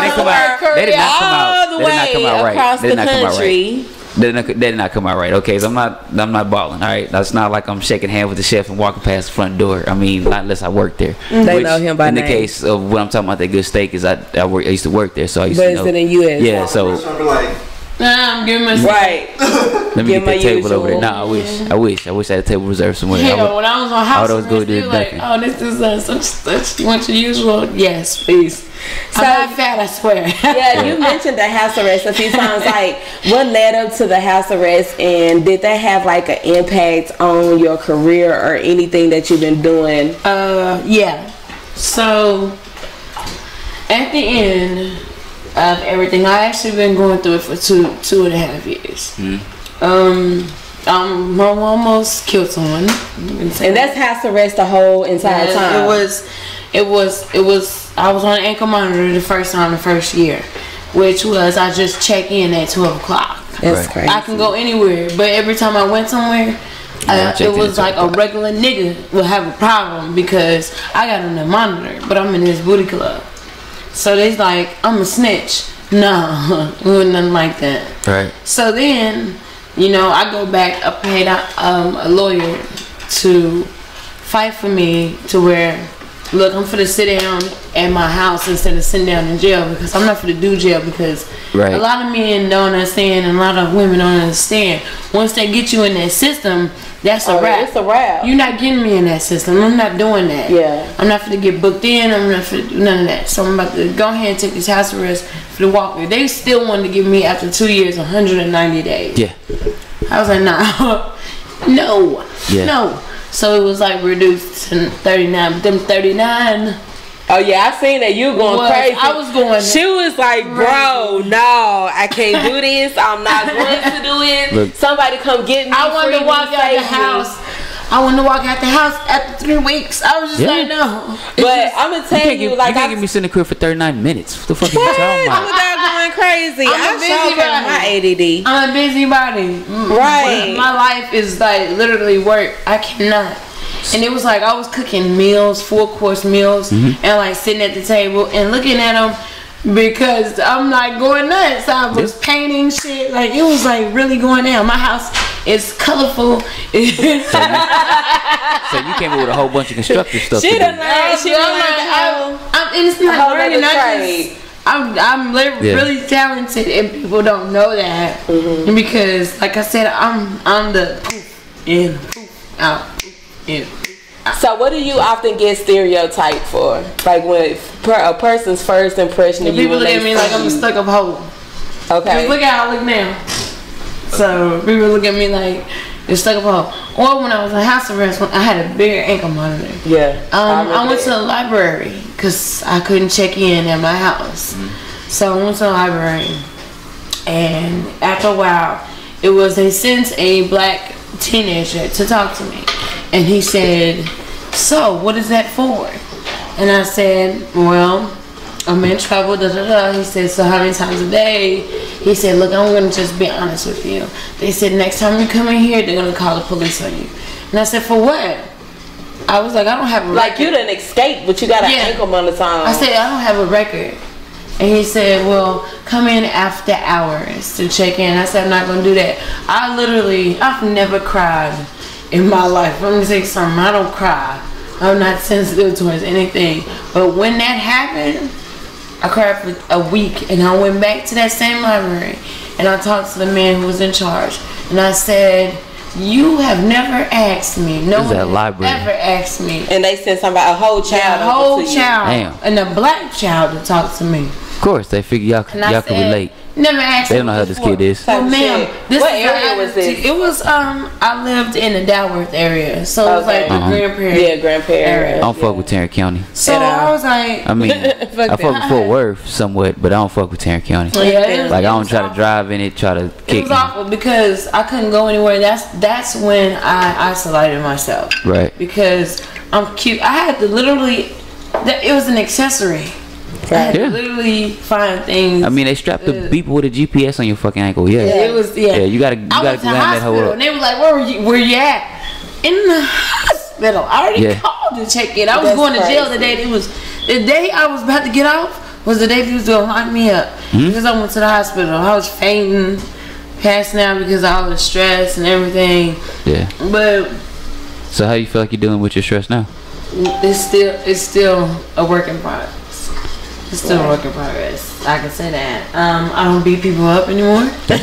E: They did not come out.
D: all the way across the country.
E: They did not come out right. Okay, so I'm not balling. All right, that's not like I'm shaking hands with the chef and walking past the front door. I mean, not unless I work there.
D: They know him by name.
E: In the case of what I'm talking about, that good steak is I used to work there, so I used
D: to
E: know.
D: But it's in the U.S.
E: Yeah, so.
F: I'm giving my
D: right.
E: Let me get that table over there. Nah, I wish I had a table reserved somewhere.
F: Yeah, when I was on house
E: arrest,
F: they were like, oh, this is such. You want your usual? Yes, please. So, I'm not fat, I swear.
D: Yeah, you mentioned the house arrest a few times. Like, what led up to the house arrest, and did that have like an impact on your career or anything that you've been doing?
F: Yeah. So at the end of everything, I actually been going through it for two and a half years. I almost killed someone,
D: and that's house arrest the whole entire time.
F: It was. I was on ankle monitor the first year, which was I just check in at 12 o'clock.
D: That's crazy.
F: I can go anywhere, but every time I went somewhere, it was like a regular nigga would have a problem because I got on the monitor, but I'm in this booty club. So they's like, I'm a snitch. No, it wasn't nothing like that.
E: Right.
F: So then, I go back. I paid a lawyer to fight for me to where look, I'm finna sit down at my house instead of sitting down in jail, because I'm not finna do jail, because
E: Right.
F: a lot of men don't understand and a lot of women don't understand. Once they get you in that system, that's a wrap.
D: It's a wrap.
F: You're not getting me in that system. I'm not doing that.
D: Yeah.
F: I'm not finna get booked in. I'm not finna do none of that. So I'm about to go ahead and take this house arrest for the walker. They still wanted to give me, after 2 years, 190 days.
E: Yeah.
F: I was like, nah. No.
E: Yeah.
F: No. So it was like reduced to 39. But them 39.
D: Oh yeah, I seen that you going crazy.
F: I was going.
D: She was like, bro, no, I can't do this. I'm not going to do it.
E: Look.
D: Somebody come get me.
F: I wanted to walk out the house. I wanted to walk out the house after 3 weeks. I was just like, no.
D: But I'm gonna tell you, like,
E: you can't get me sitting in the crib for 39 minutes. What the fuck are you talking
D: I
E: about?
D: was there going crazy.
F: I'm a busybody.
D: My ADD.
F: I'm a busybody.
D: Right.
F: My life is like literally work. I cannot. And it was like I was cooking meals, 4-course meals, and like sitting at the table and looking at them, because I'm like going nuts. I was painting shit. Like, it was like really going down. My house is colorful.
E: So you came in with a whole bunch of constructive stuff.
D: She
E: to do.
D: done learned. She done learned
F: it's not learning. I'm really talented, and people don't know that, because, like I said, I'm the poof in, poof out, poof in.
D: So what do you often get stereotyped for? Like when a person's first impression of you.
F: People look at me like I'm a stuck-up hoe.
D: Okay.
F: Look at how I look now. So people look at me like you're stuck-up hoe. Or when I was in house arrest, when I had a bigger ankle monitor.
D: Yeah.
F: I went to the library because I couldn't check in at my house. So I went to the library, and after a while, they sent a black teenager to talk to me, and he said, "So, what is that for?" And I said, "Well, I'm in trouble, da da da." He said, "So how many times a day?" He said, "Look, I'm gonna just be honest with you. They said next time you come in here, they're gonna call the police on you." And I said, "For what?" I was like, "I don't have a record."
D: Like, you didn't escape, but you got an ankle monitor on.
F: I said, "I don't have a record." And he said, "Well, come in after hours to check in." I said, "I'm not gonna do that." I've never cried in my life. Let me say something. I don't cry. I'm not sensitive towards anything. But when that happened, I cried for a week, and I went back to that same library, and I talked to the man who was in charge, and I said, "You have never asked me. No one ever asked me."
D: And they sent somebody, a whole child,
F: and a black child to talk to me.
E: Of course, they figure y'all can relate.
F: Never asked.
E: They don't know how this kid is.
F: Well, ma'am,
D: what area was this?
F: It was I lived in the Dalworth area, so it was like the grandparent.
D: Yeah, grandparent area.
E: I don't fuck with Tarrant County.
F: So I was like,
E: I mean, I fuck with Fort Worth somewhat, but I don't fuck with Tarrant County.
F: Yeah,
E: like I don't try to drive in it, try to kick.
F: It was awful because I couldn't go anywhere. That's when I isolated myself.
E: Right.
F: Because I'm cute. I had to literally. It was an accessory. I had to literally find things.
E: I mean, they strapped the people with a GPS on your fucking ankle. Yeah.
F: It was. Yeah.
E: You gotta glam that whole up.
F: And they were like, "Where you at?" In the hospital. I already called to check in. I was going to jail the day. The day I was about to get off was the day they was gonna lock me up because I went to the hospital. I was fainting, passing out because of all the stress and everything.
E: Yeah.
F: But.
E: So how you feel like you're dealing with your stress now?
F: It's still a work in progress. It's still a work in progress. I can say that. I don't beat people up anymore.
E: That's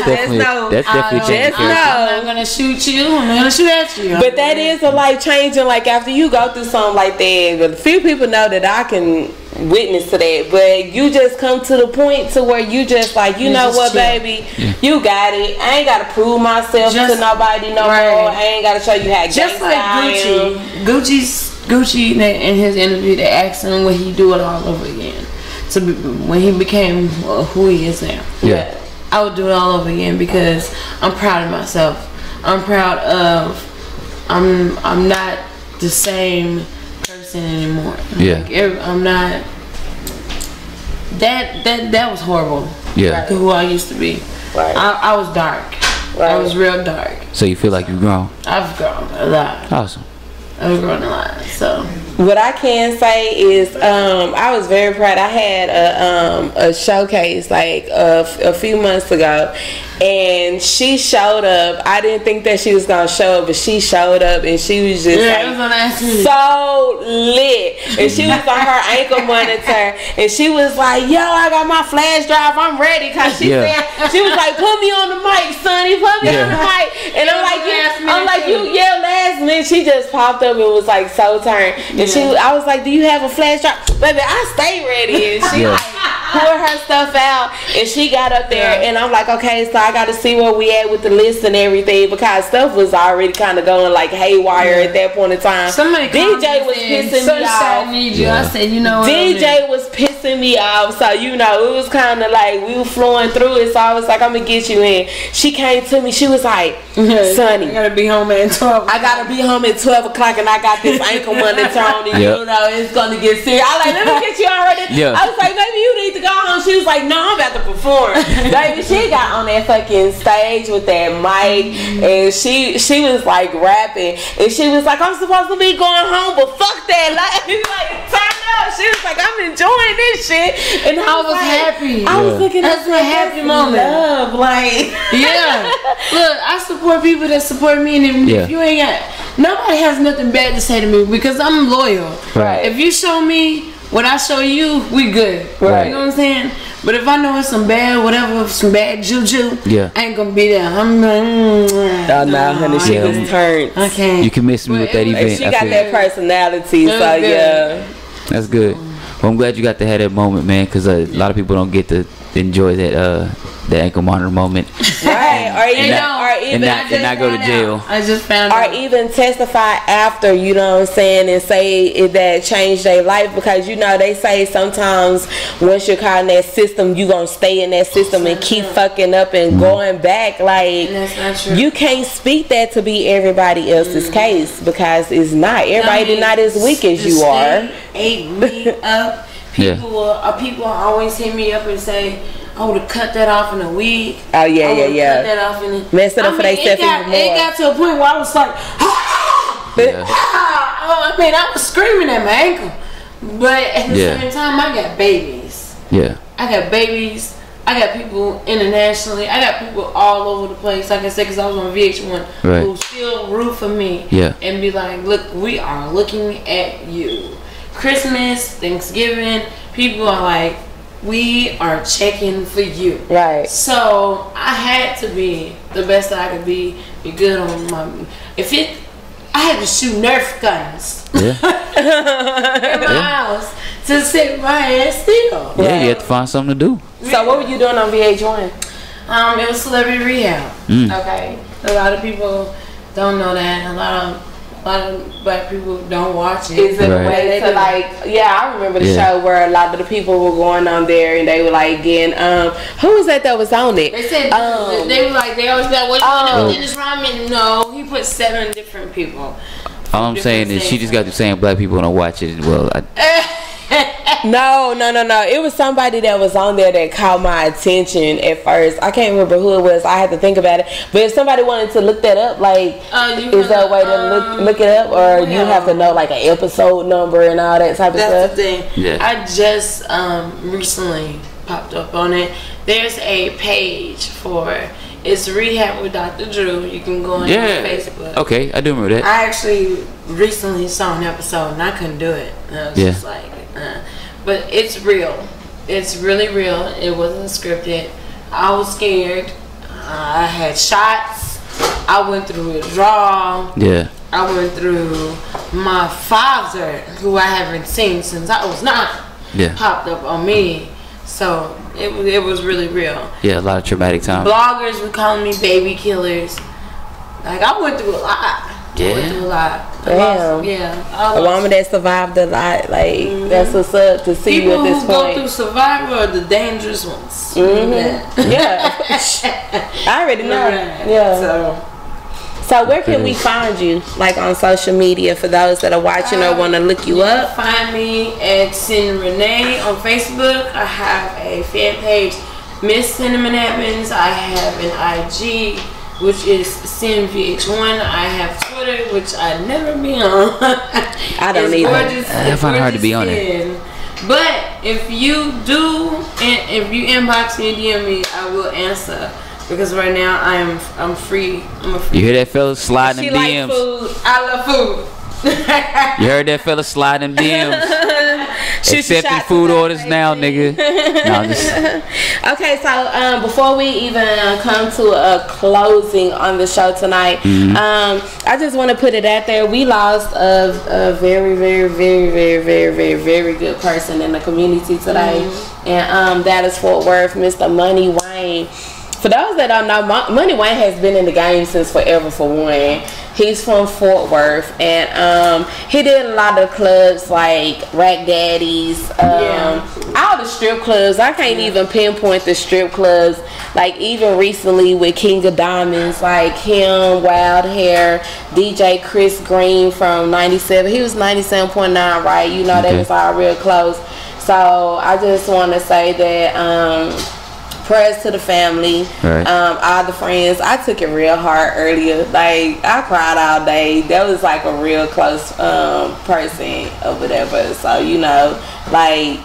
E: definitely changing.
F: I'm not gonna shoot you. I'm not gonna shoot at you.
D: But that is a life changing. Like after you go through something like that, but few people know that I can witness to that. But you just come to the point to where you just like, you know what, baby, you got it. I ain't gotta prove myself to nobody no more. I ain't gotta show you how
F: just like Gucci in his interview, they asked him would he do it all over again. So when he became who he is now, I would do it all over again because I'm proud of myself. I'm proud of. I'm not the same person anymore.
E: Yeah.
F: Like, I'm not. That was horrible.
E: Yeah.
F: To who I used to be.
D: Right.
F: I was dark. Right. I was real dark.
E: So you feel like you've grown?
F: I've grown a lot.
E: Awesome.
F: I've grown a lot. So
D: what I can say is I was very proud. I had a showcase like a few months ago, and she showed up. I didn't think that she was gonna show up, but she showed up, and she was just so lit. And she was on her ankle monitor, and she was like, "Yo, I got my flash drive. I'm ready." Cause she said she was like, "Put me on the mic, Sonny. Put me on the mic." And I'm like, you yelled last minute. She just popped up and was like so turned. And I was like, "Do you have a flash drive, baby?" I stay ready. And she like poured her stuff out, and she got up there, and I'm like, okay, so I got to see where we at with the list and everything, because stuff was already kind of going like haywire at that point in time. DJ was pissing me off.
F: I said, you know what,
D: DJ was pissing me off, so you know it was kind of like we were flowing through it. So I was like, I'm gonna get you in. She came to me. She was like, Sonny,
F: I gotta be home at 12.
D: I gotta be home at 12 o'clock, and I got this ankle monitor on, and you know it's gonna get serious. I was like, let me get you already. I was like, maybe you need to go home. She was like, no, I'm about to perform. Baby, she got on that fucking stage with that mic, and she was like rapping, and she was like, I'm supposed to be going home, but fuck that. Like turn up. She was like, I'm enjoying this shit, and I was like, happy. I was looking at
F: a happy moment.
D: Love, like
F: look, I support people that support me, and if you ain't got, nobody has nothing bad to say to me because I'm loyal.
D: Right.
F: If you show me what I show you, we good.
D: Right.
F: You know what I'm saying? But if I know it's some bad, whatever, some bad juju, I ain't gonna be there. I'm like,
D: nah, honey, she was turned.
F: Okay.
E: You can miss me with that event.
D: She got that personality, so
E: that's good. Well, I'm glad you got to have that moment, man, because a lot of people don't get to enjoy that ankle monitor moment,
D: right? Or even
E: not go to jail.
F: I just found out.
D: Or even testify after, you know what I'm saying, and say that changed their life, because you know they say sometimes once you're caught in that system, you gonna stay in that system and keep fucking up and going back. Like,
F: that's not true.
D: You can't speak that to be everybody else's case, because it's not. Everybody not as weak as you are.
F: Ate me up. People always hit me up and say, I would have cut that off in a week.
D: Oh yeah.
F: Cut that off in
D: messed it up for themselves even more.
F: It got to a point where I was like, I mean, I was screaming at my ankle, but at the same time, I got babies.
E: Yeah.
F: I got babies. I got people internationally. I got people all over the place. Like I said, because I was on VH1, who still root for me and be like, look, we are looking at you. Christmas, Thanksgiving, people are like, we are checking for you.
D: Right.
F: So I had to be the best that I could be good on my. I had to shoot Nerf guns in my house to sit my ass still.
E: Yeah, you had to find something to do.
D: So what were you doing on VH1?
F: It was Celebrity Rehab. Okay. A lot of people don't know that. A lot of black people don't watch it.
D: Is it a way to like? Yeah, I remember the show where a lot of the people were going on there and they were like getting who was that was on it?
F: They said they were like, they always got, what you know, Dennis Rodman? No, he put 7 different people.
E: All I'm saying is she just got to saying black people don't watch it. Well,
D: No. It was somebody that was on there that caught my attention at first. I can't remember who it was. I had to think about it. But if somebody wanted to look that up, like, is there a way to look it up, or you have to know like an episode number and all that type of stuff?
F: That's the thing. Yeah. I just recently popped up on it. There's a page for it's Rehab with Dr. Drew. You can go on Facebook.
E: Okay, I do remember that.
F: I actually recently saw an episode and I couldn't do it. I was just like, but it's real. It's really real. It wasn't scripted. I was scared. I had shots. I went through withdrawal.
E: Yeah.
F: I went through my father, who I haven't seen since I was 9.
E: Yeah.
F: Popped up on me. So it was really real.
E: Yeah, a lot of traumatic times.
F: Bloggers were calling me baby killers. Like, I went through a lot.
E: Yeah.
F: I went through a lot.
D: A woman that survived a lot, like that's what's up to see
F: people
D: you at this
F: who
D: point.
F: Go through survival are the dangerous ones.
D: Yeah. I already know. Yeah. So where can we find you, like on social media, for those that are watching or want to look you up?
F: Find me at Cin Renee on Facebook. I have a fan page, Miss Cinnamon Edmonds. I have an IG, which is Cin VH1. I have Twitter, which I never be on.
D: I don't either.
E: I find it hard to be on it.
F: But if you do, and if you inbox me, DM me, I will answer. because right now I'm free. I'm a free.
E: You hear that fella sliding
D: She
E: them
D: like
E: DMs?
D: food.
F: I love food.
E: You heard that fella sliding them DMs? Accepting food orders now, nigga. No, just...
D: Okay, so before we even come to a closing on the show tonight, I just want to put it out there. We lost a very, very, very, very, very, very, very good person in the community today, and that is Fort Worth, Mr. Money Wayne. For those that don't know, Money Wayne has been in the game since forever. For one, he's from Fort Worth, and he did a lot of clubs like Rack Daddies, all the strip clubs. I can't even pinpoint the strip clubs. Like even recently with King of Diamonds, like him, Wild Hair, DJ Chris Green from 97. He was 97.9, right? You know, they was all real close. So I just want to say that. Prayers to the family, all the friends. I took it real hard earlier. Like I cried all day. That was like a real close person or whatever. So you know, like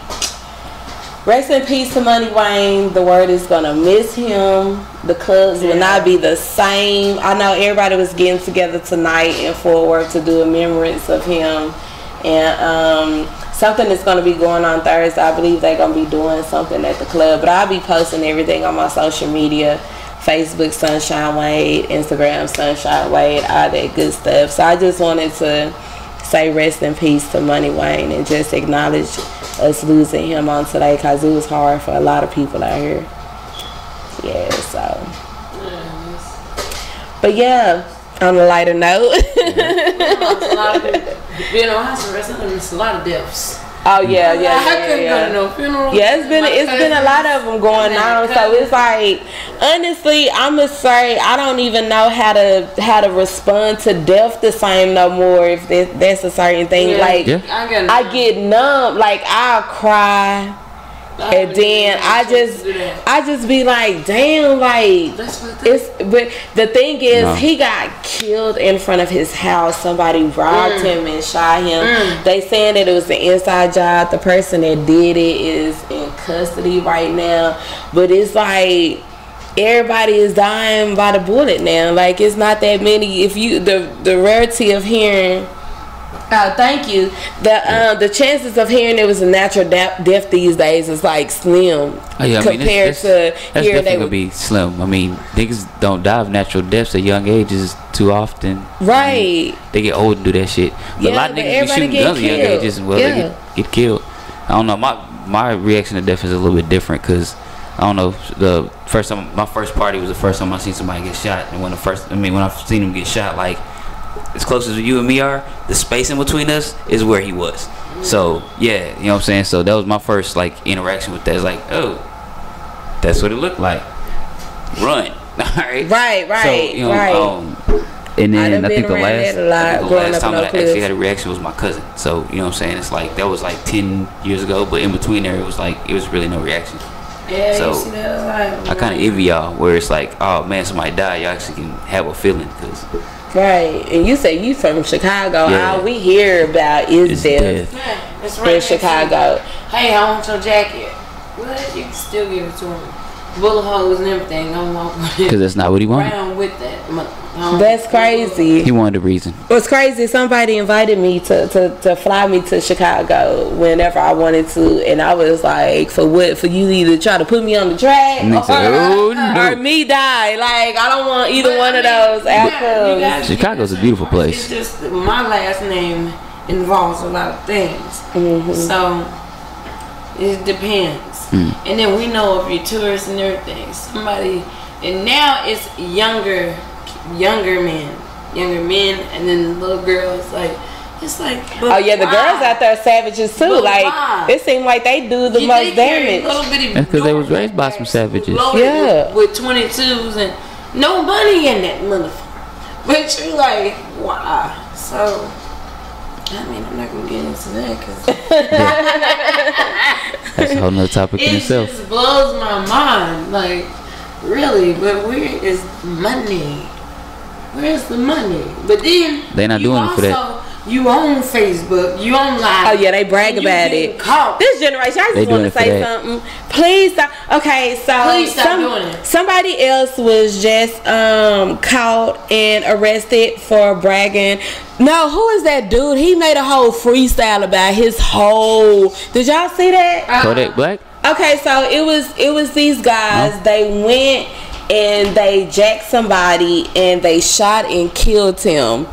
D: rest in peace to Money Wayne. The word is gonna miss him. The clubs will not be the same. I know everybody was getting together tonight in Fort Worth to do a remembrance of him, and something is going to be going on Thursday. I believe they're going to be doing something at the club. But I'll be posting everything on my social media. Facebook, Sunshine Wade. Instagram, Sunshine Wade. All that good stuff. So I just wanted to say rest in peace to Money Wayne and just acknowledge us losing him on today, because it was hard for a lot of people out here. Yeah, so. But yeah, on a lighter note.
F: You know, house arrest, it's a lot of deaths.
D: Oh yeah.
F: I couldn't go to no funeral.
D: Yeah, it's been a lot of them going on. So it's like, honestly, I'ma say I don't even know how to respond to death the same no more. If that's a certain thing, I get numb. Like I'll cry. And then I just be like, damn, like it's. But the thing is, he got killed in front of his house. Somebody robbed him and shot him. They saying that it was an inside job. The person that did it is in custody right now. But it's like everybody is dying by the bullet now. Like it's not that many. If you the rarity of hearing. Oh, thank you. The chances of hearing it was a natural death these days is like slim compared to
E: that's
D: here
E: definitely gonna be slim. I mean, niggas don't die of natural deaths at young ages too often.
D: Right.
E: I mean, they get old and do that shit. But a lot of niggas be shooting guns at young ages and they get killed. I don't know. My reaction to death is a little bit different because I don't know. The first time, my first party was the first time I seen somebody get shot, and when I seen him get shot, like. As close as you and me are, the space in between us is where he was. So yeah, you know what I'm saying. So that was my first like interaction with that. It's like, oh, that's what it looked like. Run, all right.
D: Right.
E: So you know, and then I think the last time that I actually had a reaction was my cousin. So you know what I'm saying. It's like that was like 10 years ago, but in between there, it was really no reaction.
F: Yeah,
E: so
F: you see that
E: I kind of envy y'all where it's like, oh man, somebody died. Y'all actually can have a feeling because.
D: Right, and you say you from Chicago. All we hear about is death.
F: Yeah, it's right
D: in Chicago.
F: Hey, I want your jacket. What? You can still give it to him. Bullet holes and everything.
E: Because that's not what he wanted.
F: Around with that.
D: That's crazy.
E: He wanted a reason.
D: What's crazy? Somebody invited me to fly me to Chicago whenever I wanted to, and I was like, for what? For you to either try to put me on the track or me die? Like I don't want either one of those outcomes.
E: Chicago's a beautiful place.
F: It's just my last name involves a lot of things, so it depends. And then we know if you're tourists and everything, somebody, and now it's younger men, and then little girls, like, it's like,
D: oh yeah, the girls out there are savages too. Like it seems like they do the most damage.
E: That's because they was raised by some savages.
D: Yeah,
F: with 22s and no money in that motherfucker. But you like, wow. So I mean, I'm not gonna get into that because
E: that's a whole nother topic in itself.
F: It just blows my mind, like really. But where is money? Where's the money? But then
E: they're not doing it for that.
F: You on Facebook, you on live.
D: Oh yeah, they brag about it.
F: Caught.
D: This generation, I just want to say something. Please stop. Okay, so
F: please stop doing it.
D: Somebody else was just caught and arrested for bragging. No, who is that dude? He made a whole freestyle about his whole. Did y'all see that?
E: Kodak Black.
D: Okay, so it was these guys. They went and they jacked somebody and they shot and killed him.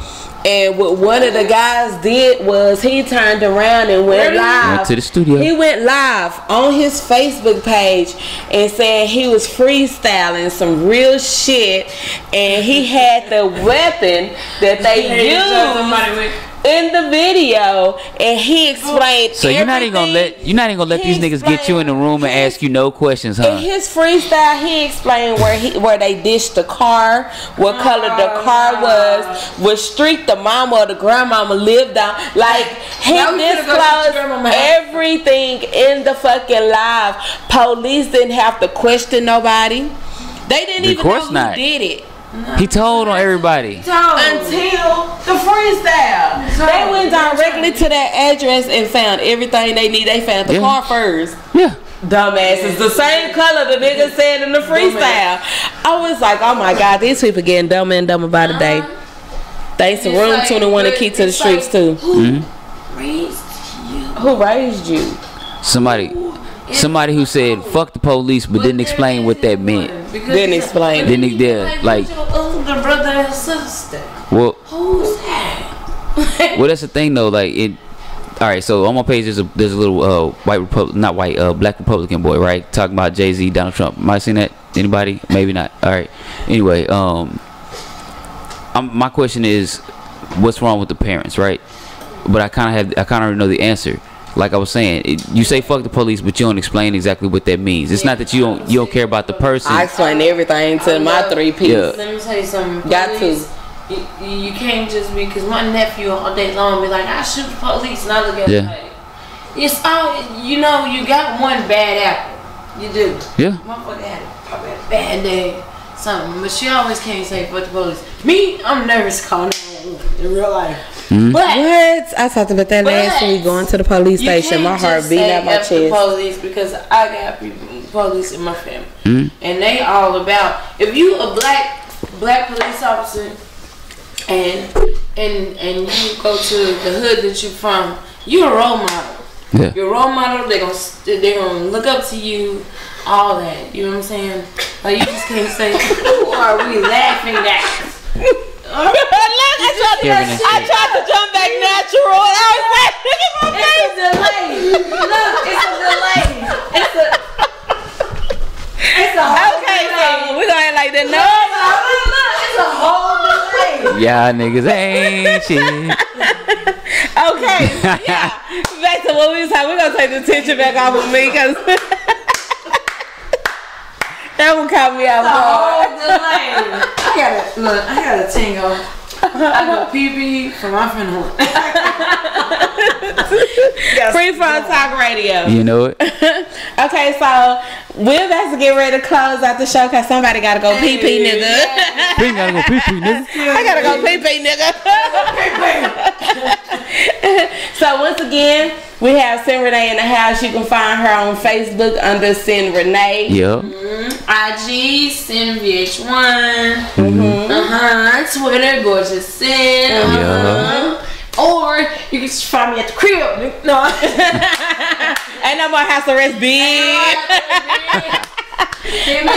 D: And what one of the guys did was he turned around and went live.
E: Went to the studio.
D: He went live on his Facebook page and said he was freestyling some real shit, and he had the weapon that they used in the video, and he explained.
E: So you're not even gonna let these niggas get you in the room and ask you no questions, huh?
D: In his freestyle, he explained where they dished the car, what color the car was, what street the mama or the grandmama lived on. Like, he disclosed everything in the fucking live. Police didn't have to question nobody. They didn't even know who did it.
E: He told on everybody
D: until the freestyle. They went directly to that address and found everything they need. They found the car first.
E: Yeah.
D: Dumbasses. The same color the nigga said in the freestyle. I was like, oh my God, these people getting dumber and dumber by the day. Thanks to Room 21 and Key to the Streets too.
F: Who raised you?
D: Who raised you?
E: Somebody who said fuck the police but didn't explain what that meant.
D: Didn't explain.
F: Like older brother and sister.
E: Well,
F: who's that?
E: Well, that's the thing though. Like it. All right, so on my page there's a little black Republican boy, right, talking about Jay-Z, Donald Trump. Might have seen that? Anybody? Maybe not. All right. Anyway, my question is, what's wrong with the parents, right? But I kind of already know the answer. Like I was saying, you say fuck the police, but you don't explain exactly what that means. It's not that you don't care about the person.
D: I explain everything to my 3 piece.
F: Let me tell you something.
D: Got to.
F: You can't just be, because my nephew all day long be like, I shoot the police, and I look at him like, it's all, you know, you got one bad apple. You do.
E: Yeah.
F: Motherfucker had a bad day, something, but she always can't say fuck the police. Me, I'm nervous calling in real life.
E: Mm-hmm.
F: But
D: what? I talked about that last week going to the police station. My heart beating out my chest.
F: The police, because I got police in my family, and they all about, if you a black police officer and you go to the hood that you from, you're a role model.
E: Yeah.
F: You're a role model. They're gonna look up to you. All that. You know what I'm saying? Like, you just can't say, who are we laughing at?
D: I tried to jump back natural. I was like, look at my face.
F: It's a delay. Look, it's a delay. It's a whole
D: okay,
F: delay.
D: so we're gonna act like that. No,
F: look, it's a whole delay.
E: Y'all niggas ain't shit.
D: Okay, yeah. Back to what we was talking. We're gonna take the tension back off of me, because that one caught me out.
F: I got a tingle. I go pee from my friend home.
D: Free Front Talk Radio.
E: You know it.
D: Okay, so we're about to get ready to close out the show because somebody gotta go pee, nigga.
E: We gotta go pee, nigga.
D: I gotta go pee, nigga. So once again, we have Cin Renee in the house. You can find her on Facebook under Cin Renee.
E: Yep.
F: IG Cin VH1. Twitter Gorgeous Cin. Or you can just find me at the crib. No.
D: Ain't no more house arrest, bitch.
F: Hit me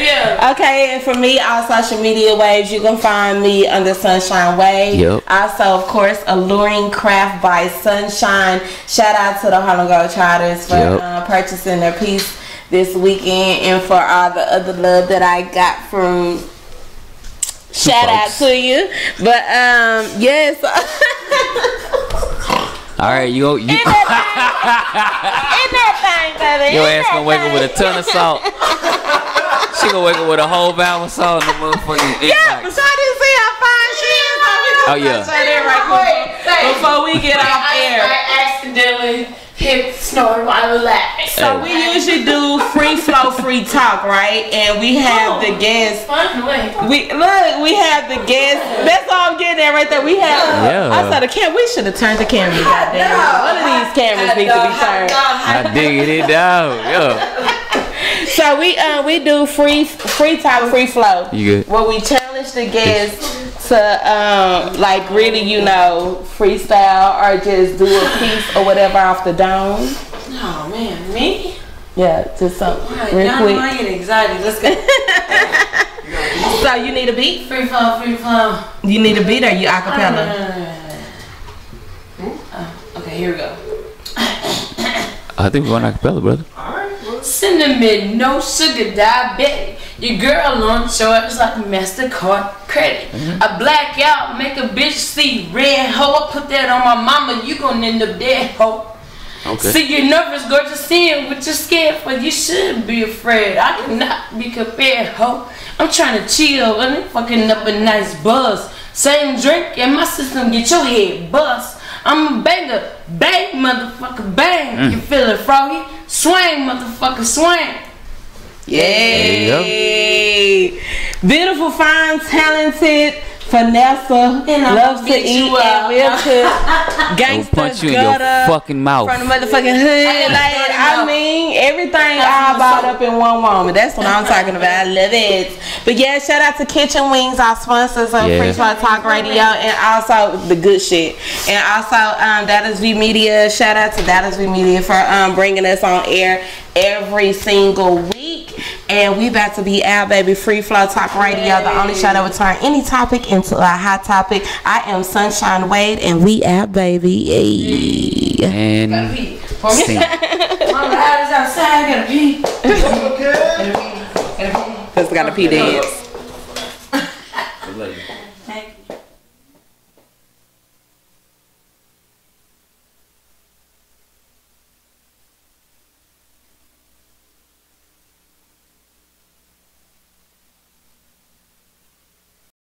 F: up.
D: Okay, and for me, all social media waves, you can find me under Sunshine Wave.
E: Yep.
D: Also, of course, Alluring Craft by Sunshine. Shout out to the Harlem Globetrotters for purchasing their piece this weekend, and for all the other love that I got from. Shout out to you. But yes.
E: All right, you
D: in that thing, baby.
E: Your ass gonna wake up with a ton of salt. She gonna wake up with a whole valve of salt in the motherfucking.
D: Yeah, but I didn't see how fine she is.
E: Oh yeah.
D: Say that right quick before we get off air.
F: I accidentally hip snort while laughing.
D: So we usually do free flow, free talk, right? And we have the guests. We have the guests. That's all I'm getting at right there. We have.
E: Yeah.
D: I saw the camera. We should have turned the camera. Goddamn. One of these cameras needs to be turned.
E: I digging it down. Yeah.
D: So we do free talk, free flow.
E: You good?
D: Where we challenge the guests to like really, you know, freestyle or just do a piece or whatever off the dome.
F: Oh man, me?
D: Yeah, just something real
F: y'all
D: quick.
F: know I get excited. Let's go.
D: So you need a beat?
F: Free flow, free flow.
D: You need a beat or you acapella?
F: Okay, here we go.
E: I think we're going acapella, brother.
F: Cinnamon, no sugar, diabetic. Your girl on shorts like MasterCard credit. I black out, make a bitch see red hoe. I put that on my mama, you gon' end up dead hoe.
E: Okay.
F: See, you're nervous, girl, just seeing what you're scared for. You shouldn't be afraid. I cannot be compared, ho. I'm trying to chill and I'm fucking up a nice buzz. Same drink and my system get your head bust. I'm a banger, bang, motherfucker, bang. You feeling froggy? Swing, motherfucker, swing.
D: Yay! Beautiful, fine, talented. Vanessa loves to eat and will cook. Gangsta
E: punch you in your fucking mouth.
D: From the motherfucking hood. Like, I mean, everything all bought up in one woman. That's what I'm talking about. I love it. But yeah, shout out to Kitchen Wings, our sponsors on Free Flow Talk Radio, and also the good shit. And also Dallas V Media. Shout out to Dallas V Media for bringing us on air every single week. And we about to be out, baby. Free Flow Talk Radio, the only show that will turn any topic into a hot topic. I am Sunshine Wade, and we out, baby. Hey.
E: And
F: Mama out is outside, gotta pee.
D: Let's gotta pee dance.